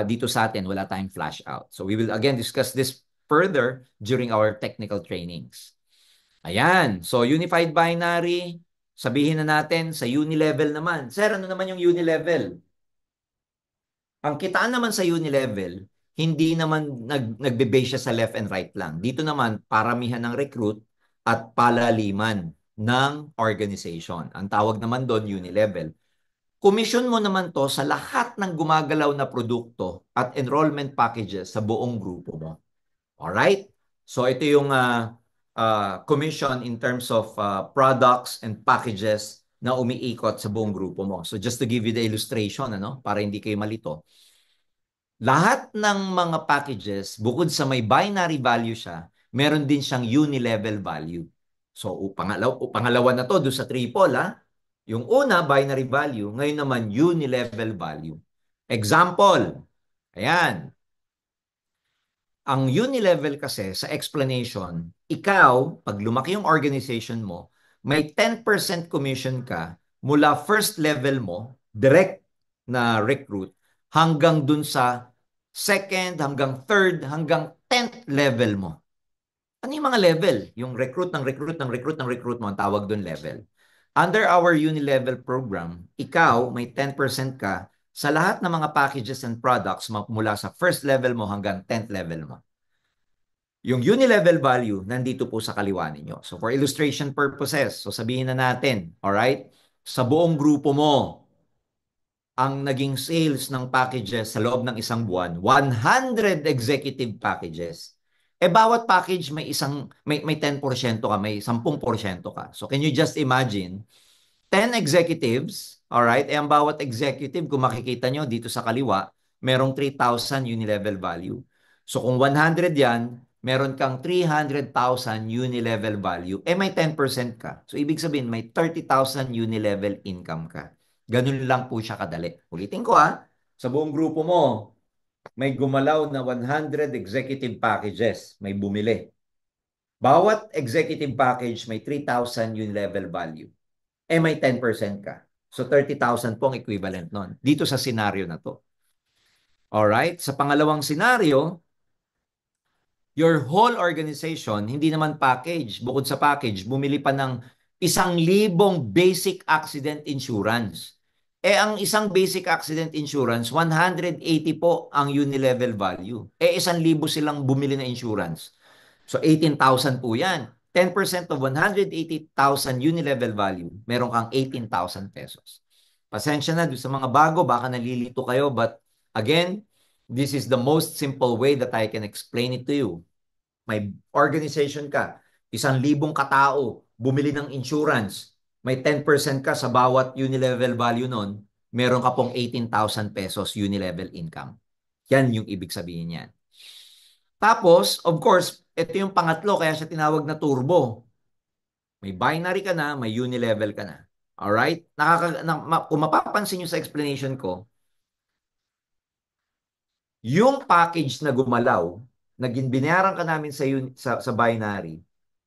dito sa atin wala tayong flash out. So we will again discuss this further during our technical trainings. Ayan. So unified binary, sabihin na natin sa uni-level naman. Sir, ano naman yung uni-level? Ang kitaan naman sa uni-level, hindi naman nagbe-base siya sa left and right lang. Dito naman, paramihan ng recruit at palaliman ng organization. Ang tawag naman doon, uni-level. Commission mo naman to sa lahat ng gumagalaw na produkto at enrollment packages sa buong grupo mo. Alright? So ito yung commission in terms of products and packages na umiikot sa buong grupo mo. So just to give you the illustration, para hindi kayo malito. Lahat ng mga packages, bukod sa may binary value siya, meron din siyang uni-level value. So, pangalawa na to doon sa triple, ha? Yung una, binary value. Ngayon naman, uni-level value. Example, ayan. Ang unilevel kasi sa explanation, ikaw, pag lumaki yung organization mo, may 10% commission ka mula first level mo, direct na recruit, hanggang dun sa second, hanggang third, hanggang 10th level mo. Ano yung mga level? Yung recruit ng recruit ng recruit ng recruit mo, ang tawag doon level. Under our Unilevel program, ikaw may 10% ka sa lahat ng mga packages and products mula sa first level mo hanggang 10th level mo. Yung Unilevel value, nandito po sa kaliwa ninyo. So for illustration purposes, so sabihin na natin, alright, sa buong grupo mo, ang naging sales ng packages sa loob ng isang buwan, 100 executive packages. Bawat package may 10% ka, may 10% ka. So can you just imagine 10 executives, all right? Ang bawat executive, kung makikita nyo dito sa kaliwa, merong 3,000 unilevel value. So kung 100 yan, meron kang 300,000 unilevel value. May 10% ka. So ibig sabihin, may 30,000 unilevel income ka. Ganun lang po siya kadali. Ulitin ko sa buong grupo mo, may gumalaw na 100 executive packages. May bumili. Bawat executive package may 3,000 unilevel value. May 10% ka. So 30,000 po ang equivalent nun. Dito sa senaryo na to. Alright? Sa pangalawang senaryo, your whole organization, hindi naman package. Bukod sa package, bumili pa ng 1,000 basic accident insurance. Ang isang basic accident insurance, 180 po ang unilevel value. 1,000 silang bumili na insurance. So 18,000 po yan. 10% of 180,000 unilevel value, meron kang 18,000 pesos. Pasensya na sa mga bago, baka nalilito kayo, but again, this is the most simple way that I can explain it to you. May organization ka, 1,000 katao, bumili ng insurance, may 10% ka sa bawat unilevel value nun, meron ka pong 18,000 pesos unilevel income. Yan yung ibig sabihin yan. Tapos, of course, ito yung pangatlo, kaya siya tinawag na turbo. May binary ka na, may unilevel ka na. Alright? Kung mapapansin nyo sa explanation ko, yung package na gumalaw, binayaran ka namin sa binary,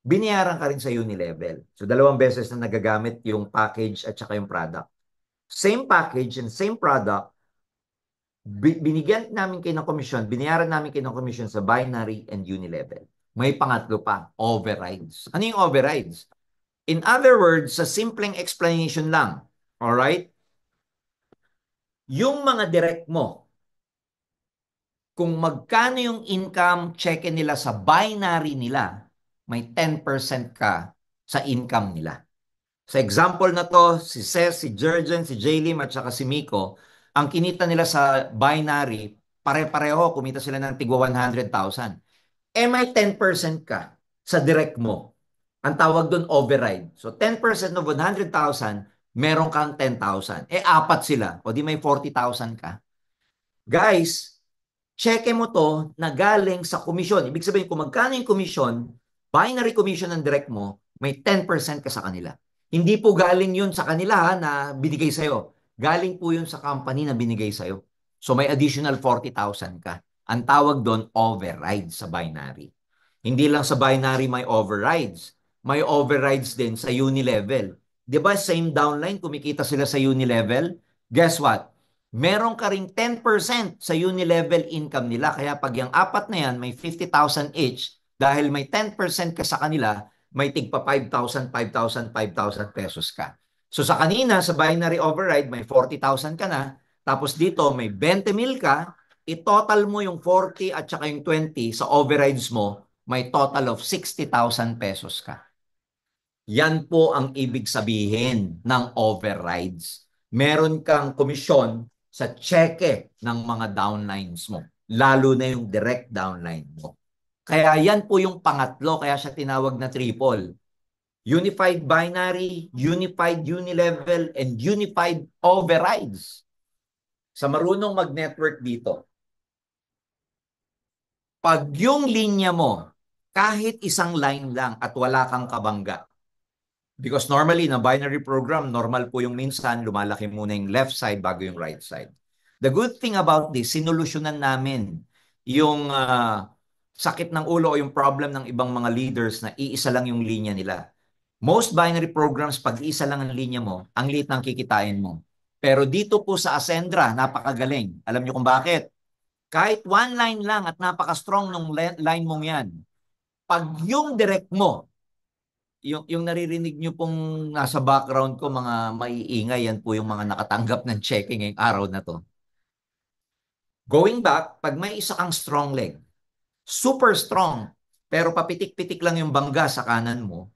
binayaran ka rin sa unilevel. So, 2 beses na nagagamit yung package at saka yung product. Same package and same product, binigyan namin kayo ng commission, binayaran namin kayo ng commission sa binary and unilevel. May pangatlo pa, overrides. Ano yung overrides? In other words, sa simpleng explanation lang, alright? Yung mga direct mo, kung magkano yung income check nila sa binary nila, may 10% ka sa income nila. Sa example na to, si Ces, si Jurgen, si Jaylim at saka si Miko, ang kinita nila sa binary, pare-pareho, kumita sila ng tigwa 100,000. May 10% ka sa direct mo. Ang tawag doon override. So 10% of 100,000, meron kang 10,000. Apat sila. O di may 40,000 ka. Guys, cheque mo to na galing sa komisyon. Ibig sabihin, kung magkano yung komisyon, binary commission ng direct mo, may 10% ka sa kanila. Hindi po galing yun sa kanila na binigay sa'yo. Galing po yun sa company na binigay sa'yo. So may additional 40,000 ka. Ang tawag doon, override sa binary. Hindi lang sa binary may overrides. May overrides din sa unilevel. Di ba same downline, kumikita sila sa unilevel? Guess what? Meron ka ring 10% sa unilevel income nila. Kaya pag yung apat na yan, may 50,000 each, dahil may 10% ka sa kanila, may tigpa 5,000, 5,000, 5,000 pesos ka. So sa kanina, sa binary override, may 40,000 ka na. Tapos dito, may 20,000 ka. I-total mo yung 40 at saka yung 20 sa overrides mo, may total of 60,000 pesos ka. Yan po ang ibig sabihin ng overrides. Meron kang komisyon sa cheque ng mga downlines mo, lalo na yung direct downline mo. Kaya yan po yung pangatlo, kaya siya tinawag na triple. Unified binary, unified unilevel, and unified overrides. Sa marunong mag-network dito, pag yung linya mo, kahit isang line lang at wala kang kabangga, because normally, na binary program, normal po yung minsan, lumalaki muna yung left side bago yung right side. The good thing about this, sinolusyonan namin yung sakit ng ulo o yung problem ng ibang mga leaders na iisa lang yung linya nila. Most binary programs, pag isa lang ang linya mo, ang liit ng kikitain mo. Pero dito po sa Ascendra, napakagaling. Alam niyo kung bakit? Kahit one line lang at napaka-strong ng line mong yan, pag yung direct mo, yung naririnig nyo pong nasa background ko, mga maiingay, yan po yung mga nakatanggap ng checking ngayong araw na to. Going back, pag may isa kang strong leg, super strong, pero papitik-pitik lang yung bangga sa kanan mo,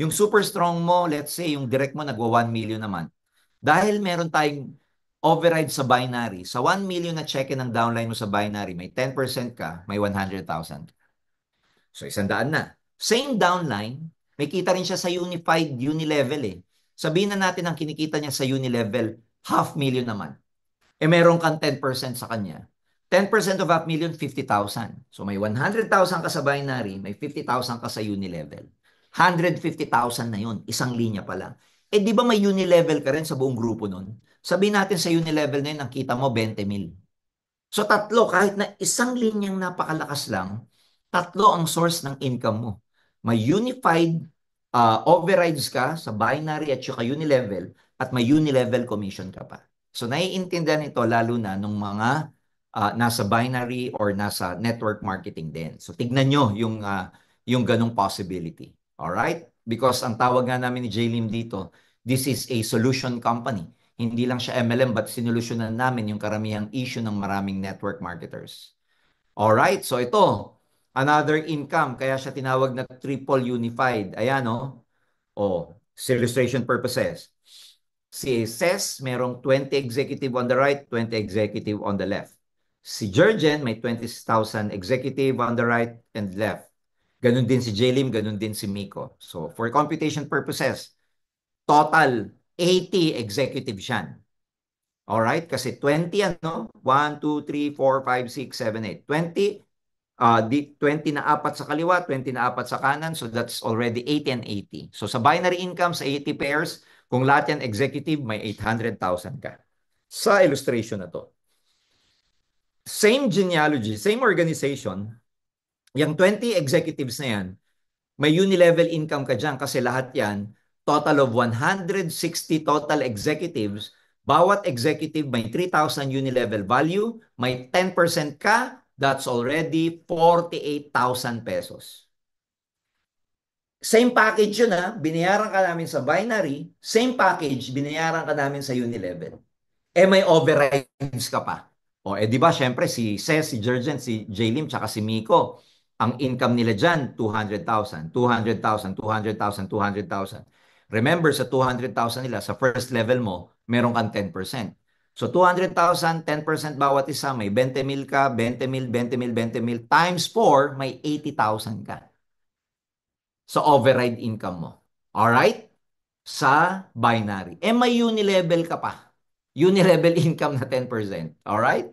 yung super strong mo, let's say, yung direct mo nagwa 1 million naman, dahil meron tayong override sa binary, sa 1 million na check ng downline mo sa binary, may 10% ka, may 100,000. So, 100 na. Same downline, may kita rin siya sa unified unilevel eh. Sabihin na natin ang kinikita niya sa unilevel, 500,000 naman. Eh meron kang 10% sa kanya. 10% of 500,000, 50,000. So may 100,000 ka sa binary, may 50,000 ka sa unilevel. 150,000 na yun, isang linya pa lang. Eh di ba may unilevel ka rin sa buong grupo nun? Sabihin natin sa unilevel na yun, ang kita mo 20,000. So tatlo, kahit na isang linyang napakalakas lang, tatlo ang source ng income mo. May unified overrides ka sa binary at saka unilevel at may unilevel commission ka pa. So naiintindihan ito lalo na nung mga nasa binary or nasa network marketing din. So tignan nyo yung ganong possibility. Alright? Because ang tawag nga namin ni Jlim dito, this is a solution company. Hindi lang siya MLM but sinolusyonan namin yung karamihang issue ng maraming network marketers. Alright, so ito, another income, kaya siya tinawag na triple unified. Ayan o, illustration purposes. Si Ses, merong 20 executive on the right, 20 executive on the left. Si Jurgen, may 20,000 executive on the right and left. Ganun din si Jalim, ganun din si Miko. So, for computation purposes, total 80 executives yan. Alright? Kasi 20 ano? 1, 2, 3, 4, 5, 6, 7, 8. 20, 20 na apat sa kaliwa, 20 na apat sa kanan. So that's already 80 and 80. So sa binary income, sa 80 pairs, kung lahat yan executive, may 800,000 ka. Sa illustration na to. Same genealogy, same organization, yung 20 executives na yan, may unilevel income ka dyan kasi lahat yan, total of 160 total executives, bawat executive may 3,000 unilevel value, may 10% ka, that's already 48,000 pesos. Same package yun ha, binayaran ka namin sa binary, same package, binayaran ka namin sa unilevel. Eh may overrides ka pa. O eh di ba syempre si Ces, si Jurgen, si Jalim, tsaka si Miko, ang income nila dyan, 200,000, 200,000, 200,000, 200,000. Remember sa 200,000 nila, sa first level mo, meron kang 10%. So 200,000, 10% bawat isa, may 20,000 ka, 20,000, 20,000, 20,000, times 4, may 80,000 ka sa override income mo. Alright? Sa binary. Eh may unilevel ka pa. Unilevel income na 10%. Alright?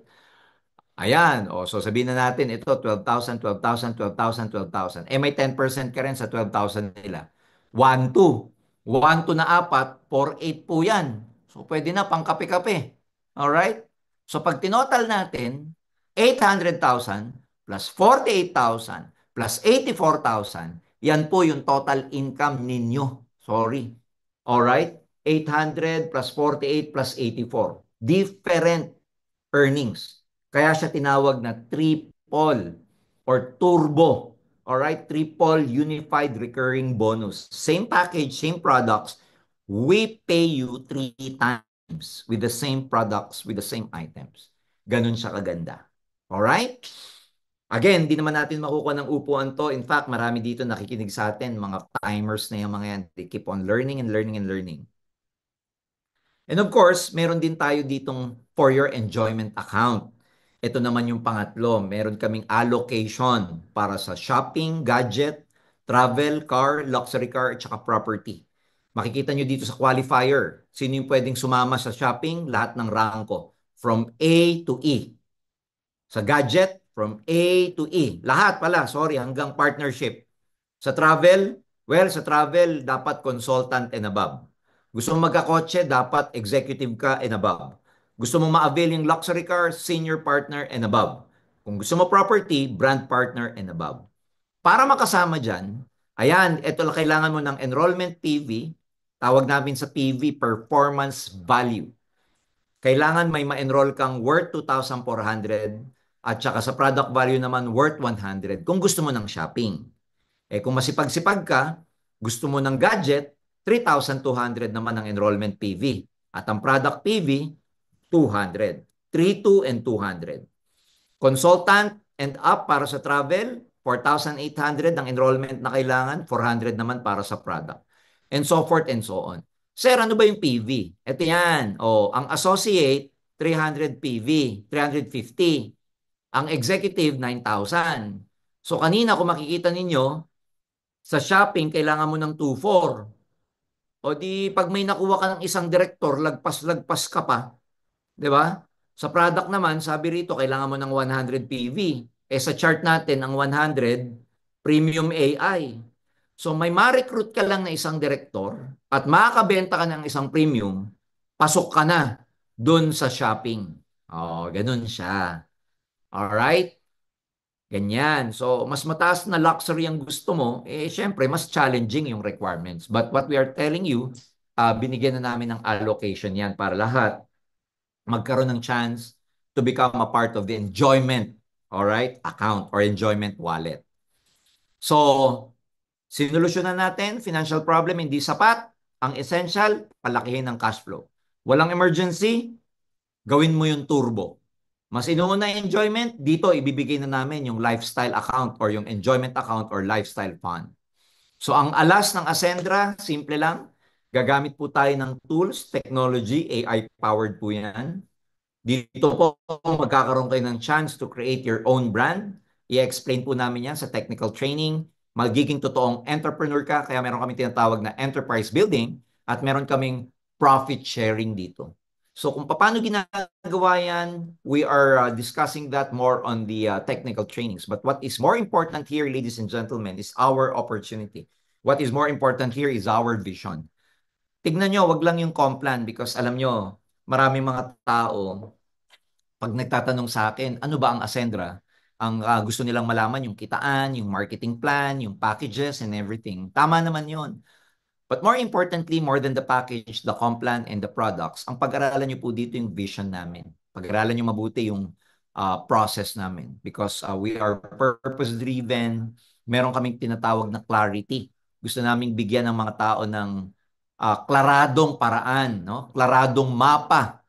Ayan. O, so sabihin na natin, ito 12,000, 12,000, 12,000, 12,000. Eh may 10% ka rin sa 12,000 nila. 1,2. 1,2 na apat, 4,8 po yan. So pwede na pang kape-kape. Alright? So pag tinotal natin, 800,000 plus 48,000 plus 84,000, yan po yung total income ninyo. Sorry. Alright? 800 plus 48 plus 84. Different earnings. Kaya siya tinawag na triple or turbo. Alright? Triple unified recurring bonus. Same package, same products. We pay you 3 times with the same products, with the same items. Ganun siya kaganda. Alright? Again, di naman natin makukuha ng upuan to. In fact, marami dito nakikinig sa atin, mga timers na yung mga yan. They keep on learning and learning and learning. And of course, meron din tayo ditong for your enjoyment account. Ito naman yung pangatlo. Meron kaming allocation para sa shopping, gadget, travel, car, luxury car, at saka property. Makikita nyo dito sa qualifier. Sino yung pwedeng sumama sa shopping? Lahat ng rangko. From A to E. Sa gadget, from A to E. Lahat pala, sorry, hanggang partnership. Sa travel, well, sa travel, dapat consultant and above. Gusto mo magkakotse, dapat executive ka and above. Gusto mo ma-avail yung luxury car, senior partner and above. Kung gusto mo property, brand partner and above. Para makasama dyan, ayan, ito lang kailangan mo ng enrollment PV, tawag namin sa PV, performance value. Kailangan may ma-enroll kang worth 2,400 at saka sa product value naman worth 100 kung gusto mo ng shopping. Kung masipag-sipag ka, gusto mo ng gadget, 3,200 naman ang enrollment PV. At ang product PV, 200. 3,200 and 200. Consultant and up para sa travel, 4,800 ang enrollment na kailangan, 400 naman para sa product. And so forth and so on. Sir, ano ba yung PV? Ito yan. Ang associate, 300 PV, 350. Ang executive, 9,000. So kanina kung makikita ninyo, sa shopping, kailangan mo ng 2,400. O di, pag may nakuha ka ng isang director, lagpas-lagpas ka pa. 'Di ba? Sa product naman, sabi rito, kailangan mo ng 100 PV. Sa chart natin, ang 100, premium AI. So may ma-recruit ka lang na isang director at makakabenta ka ng isang premium, pasok ka na dun sa shopping. Ganun siya. Alright? Ganyan. So, mas mataas na luxury ang gusto mo, syempre, mas challenging yung requirements. But what we are telling you, binigyan na namin ng allocation yan para lahat magkaroon ng chance to become a part of the enjoyment, all right, account or enjoyment wallet. So, sinolusyonan natin, financial problem hindi sapat. Ang essential, palakihin ang cash flow. Walang emergency, gawin mo yung turbo. Mas inuuna yung enjoyment, dito ibibigay na namin yung lifestyle account or yung enjoyment account or lifestyle fund. So ang alas ng Ascendra, simple lang. Gagamit po tayo ng tools, technology, AI-powered po yan. Dito po magkakaroon kayo ng chance to create your own brand. I-explain po namin yan sa technical training. Magiging totoong entrepreneur ka, kaya meron kami tinatawag na enterprise building at meron kaming profit sharing dito. So kung paano ginagawa yan, we are discussing that more on the technical trainings. But what is more important here, ladies and gentlemen, is our opportunity. What is more important here is our vision. Tignan nyo, wag lang yung Complan because alam nyo, maraming mga tao pag nagtatanong sa akin, ano ba ang Ascendra? Ang gusto nilang malaman yung kitaan, yung marketing plan, yung packages and everything. Tama naman yon. But more importantly, more than the package, the comp plan and the products, ang pag-aralan nyo po dito yung vision namin. Pag-aralan nyo mabuti yung process namin because we are purpose-driven. Meron kaming tinatawag na clarity. Gusto naming bigyan ng mga tao ng klaradong paraan, no? Klaradong mapa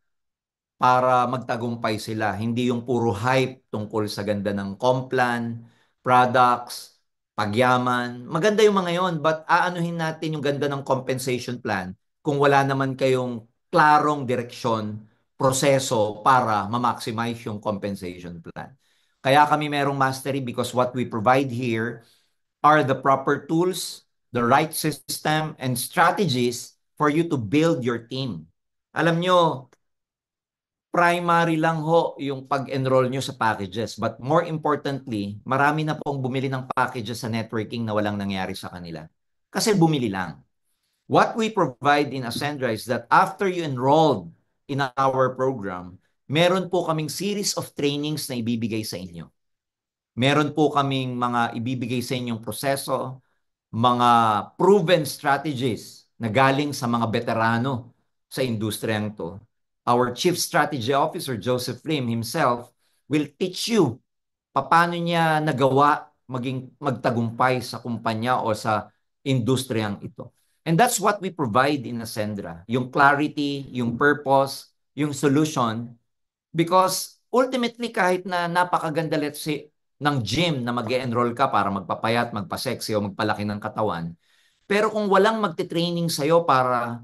para magtagumpay sila. Hindi yung puro hype tungkol sa ganda ng Complan, products, pagyaman. Maganda yung mga yon, but aanuhin natin yung ganda ng compensation plan kung wala naman kayong klarong direksyon, proseso para ma-maximize yung compensation plan. Kaya kami merong mastery because what we provide here are the proper tools, the right system, and strategies for you to build your team. Alam nyo, primary lang ho yung pag-enroll nyo sa packages. But more importantly, marami na pong bumili ng packages sa networking na walang nangyari sa kanila. Kasi bumili lang. What we provide in Ascendra is that after you enrolled in our program, meron po kaming series of trainings na ibibigay sa inyo. Meron po kaming mga ibibigay sa inyong proseso, mga proven strategies na galing sa mga veterano sa industriyang to. Our Chief Strategy Officer, Joseph Lim himself, will teach you paano niya nagawa maging magtagumpay sa kumpanya o sa industriyang ito. And that's what we provide in Ascendra. Yung clarity, yung purpose, yung solution. Because ultimately, kahit na napakaganda, let's say, ng gym na mag-enroll ka para magpapayat, magpa-sexy o magpalaki ng katawan, pero kung walang magte-training sa'yo para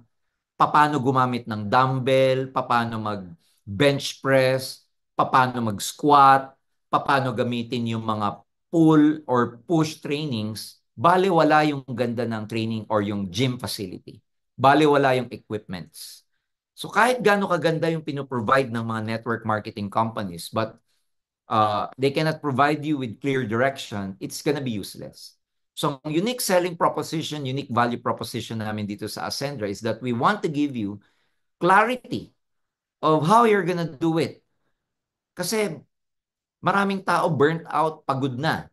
paano gumamit ng dumbbell, paano mag-bench press, paano mag-squat, paano gamitin yung mga pull or push trainings, bale wala yung ganda ng training or yung gym facility. Bale wala yung equipments. So kahit gaano kaganda yung pinoprovide ng mga network marketing companies, but they cannot provide you with clear direction, it's gonna be useless. So, ang unique selling proposition, unique value proposition namin dito sa Ascendra is that we want to give you clarity of how you're gonna do it. Kasi maraming tao burnt out, pagod na.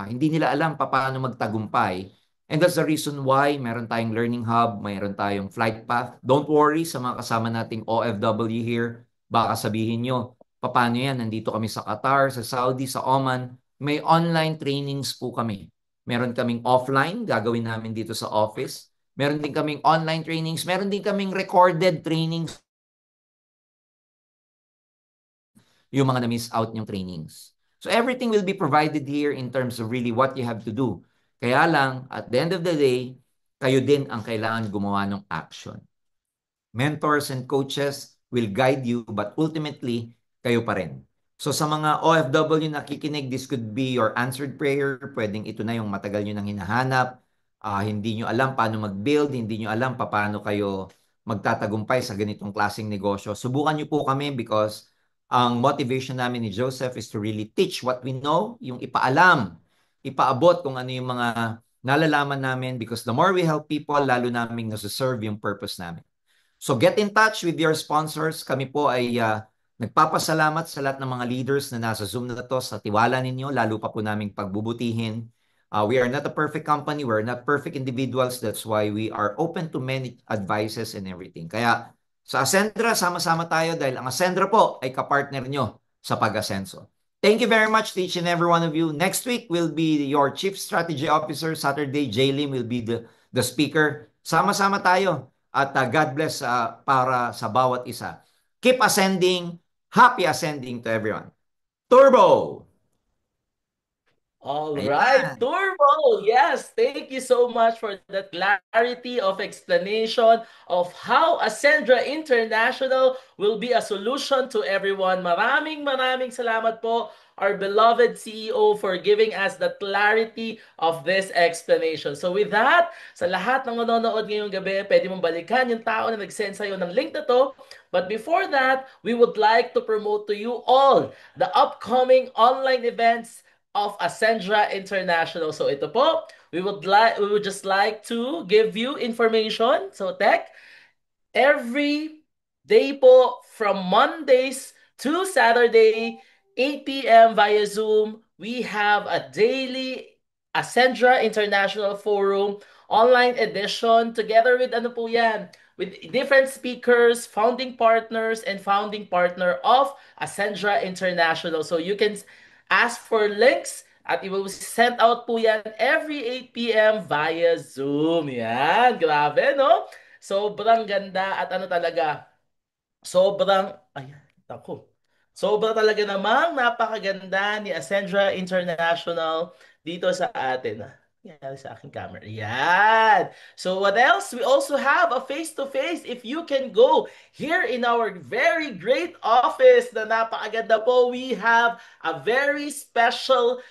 Hindi nila alam paano magtagumpay. And that's the reason why meron tayong learning hub, mayroon tayong flight path. Don't worry sa mga kasama nating OFW here. Baka sabihin nyo, paano yan? Nandito kami sa Qatar, sa Saudi, sa Oman. May online trainings po kami. Meron kaming offline, gagawin namin dito sa office. Meron din kaming online trainings. Meron din kaming recorded trainings, yung mga na-miss out yung trainings. So everything will be provided here in terms of really what you have to do. Kaya lang, at the end of the day, kayo din ang kailangan gumawa ng action. Mentors and coaches will guide you, but ultimately, kayo pa rin. So sa mga OFW na nakikinig, this could be your answered prayer. Pwedeng ito na yung matagal nyo nang hinahanap. Hindi nyo alam paano mag-build, hindi nyo alam paano kayo magtatagumpay sa ganitong klaseng negosyo. Subukan nyo po kami because ang motivation namin ni Joseph is to really teach what we know, yung ipaalam, ipaabot kung ano yung mga nalalaman namin because the more we help people, lalo naming nasa-serve yung purpose namin. So get in touch with your sponsors. Kami po ay nagpapasalamat sa lahat ng mga leaders na nasa Zoom na to sa tiwala ninyo, lalo pa po naming pagbubutihin. We are not a perfect company. We're not perfect individuals. That's why we are open to many advices and everything. Kaya sa Ascendra, sama-sama tayo dahil ang Ascendra po ay kapartner nyo sa pag-asenso. Thank you very much to each and every one of you. Next week will be your Chief Strategy Officer. Saturday, Jaylin will be the speaker. Sama-sama tayo. At God bless para sa bawat isa. Keep ascending. Happy ascending to everyone. Turbo! All right, Ayan. Turbo. Yes, thank you so much for that clarity of explanation of how Ascendra International will be a solution to everyone. Maraming salamat po, our beloved CEO, for giving us the clarity of this explanation. So with that, sa lahat ng nanonood ngayong gabi, pwede mong balikan yung tao na nag-send sa'yo ng link na to. But before that, we would like to promote to you all the upcoming online events of Ascendra International. So ito po, we would just like to give you information. So Tech, every day po from Mondays to Saturday, 8 p.m. via Zoom, we have a daily Ascendra International Forum online edition together with ano po yan, with different speakers, founding partners, and founding partner of Ascendra International. So you can ask for links at it will be sent out po yan every 8 p.m. via Zoom. Yan, grabe, no? Sobrang ganda at ano talaga, sobrang, ayan, ako. Sobra talaga namang napakaganda ni Ascendra International dito sa atin. Yan sa aking camera. Yan. So what else? We also have a face-to-face. If you can go here in our very great office na napakaganda po, we have a very special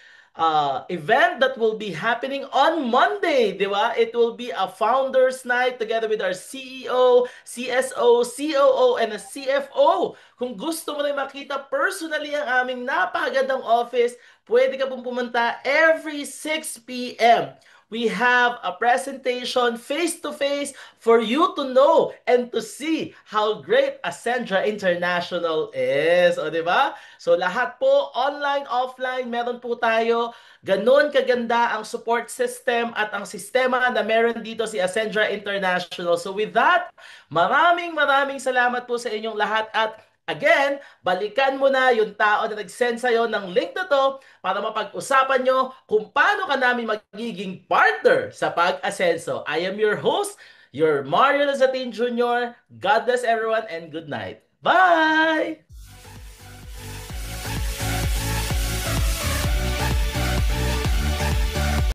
event that will be happening on Monday, di ba? It will be a founders night together with our CEO, CSO, COO, and a CFO. Kung gusto mo na makita personally ang aming napakagandang office, pwede ka pong pumunta every 6 p.m. We have a presentation face-to-face for you to know and to see how great Ascendra International is. O, di ba? So, lahat po, online, offline, meron po tayo. Ganon kaganda ang support system at ang sistema na meron dito si Ascendra International. So, with that, maraming salamat po sa inyong lahat at again, balikan mo na yung tao na nag-send sa'yo ng link na to para mapag-usapan nyo kung paano ka namin magiging partner sa pag-asenso. I am your host, your Mario Lazatin Jr. God bless everyone and good night. Bye!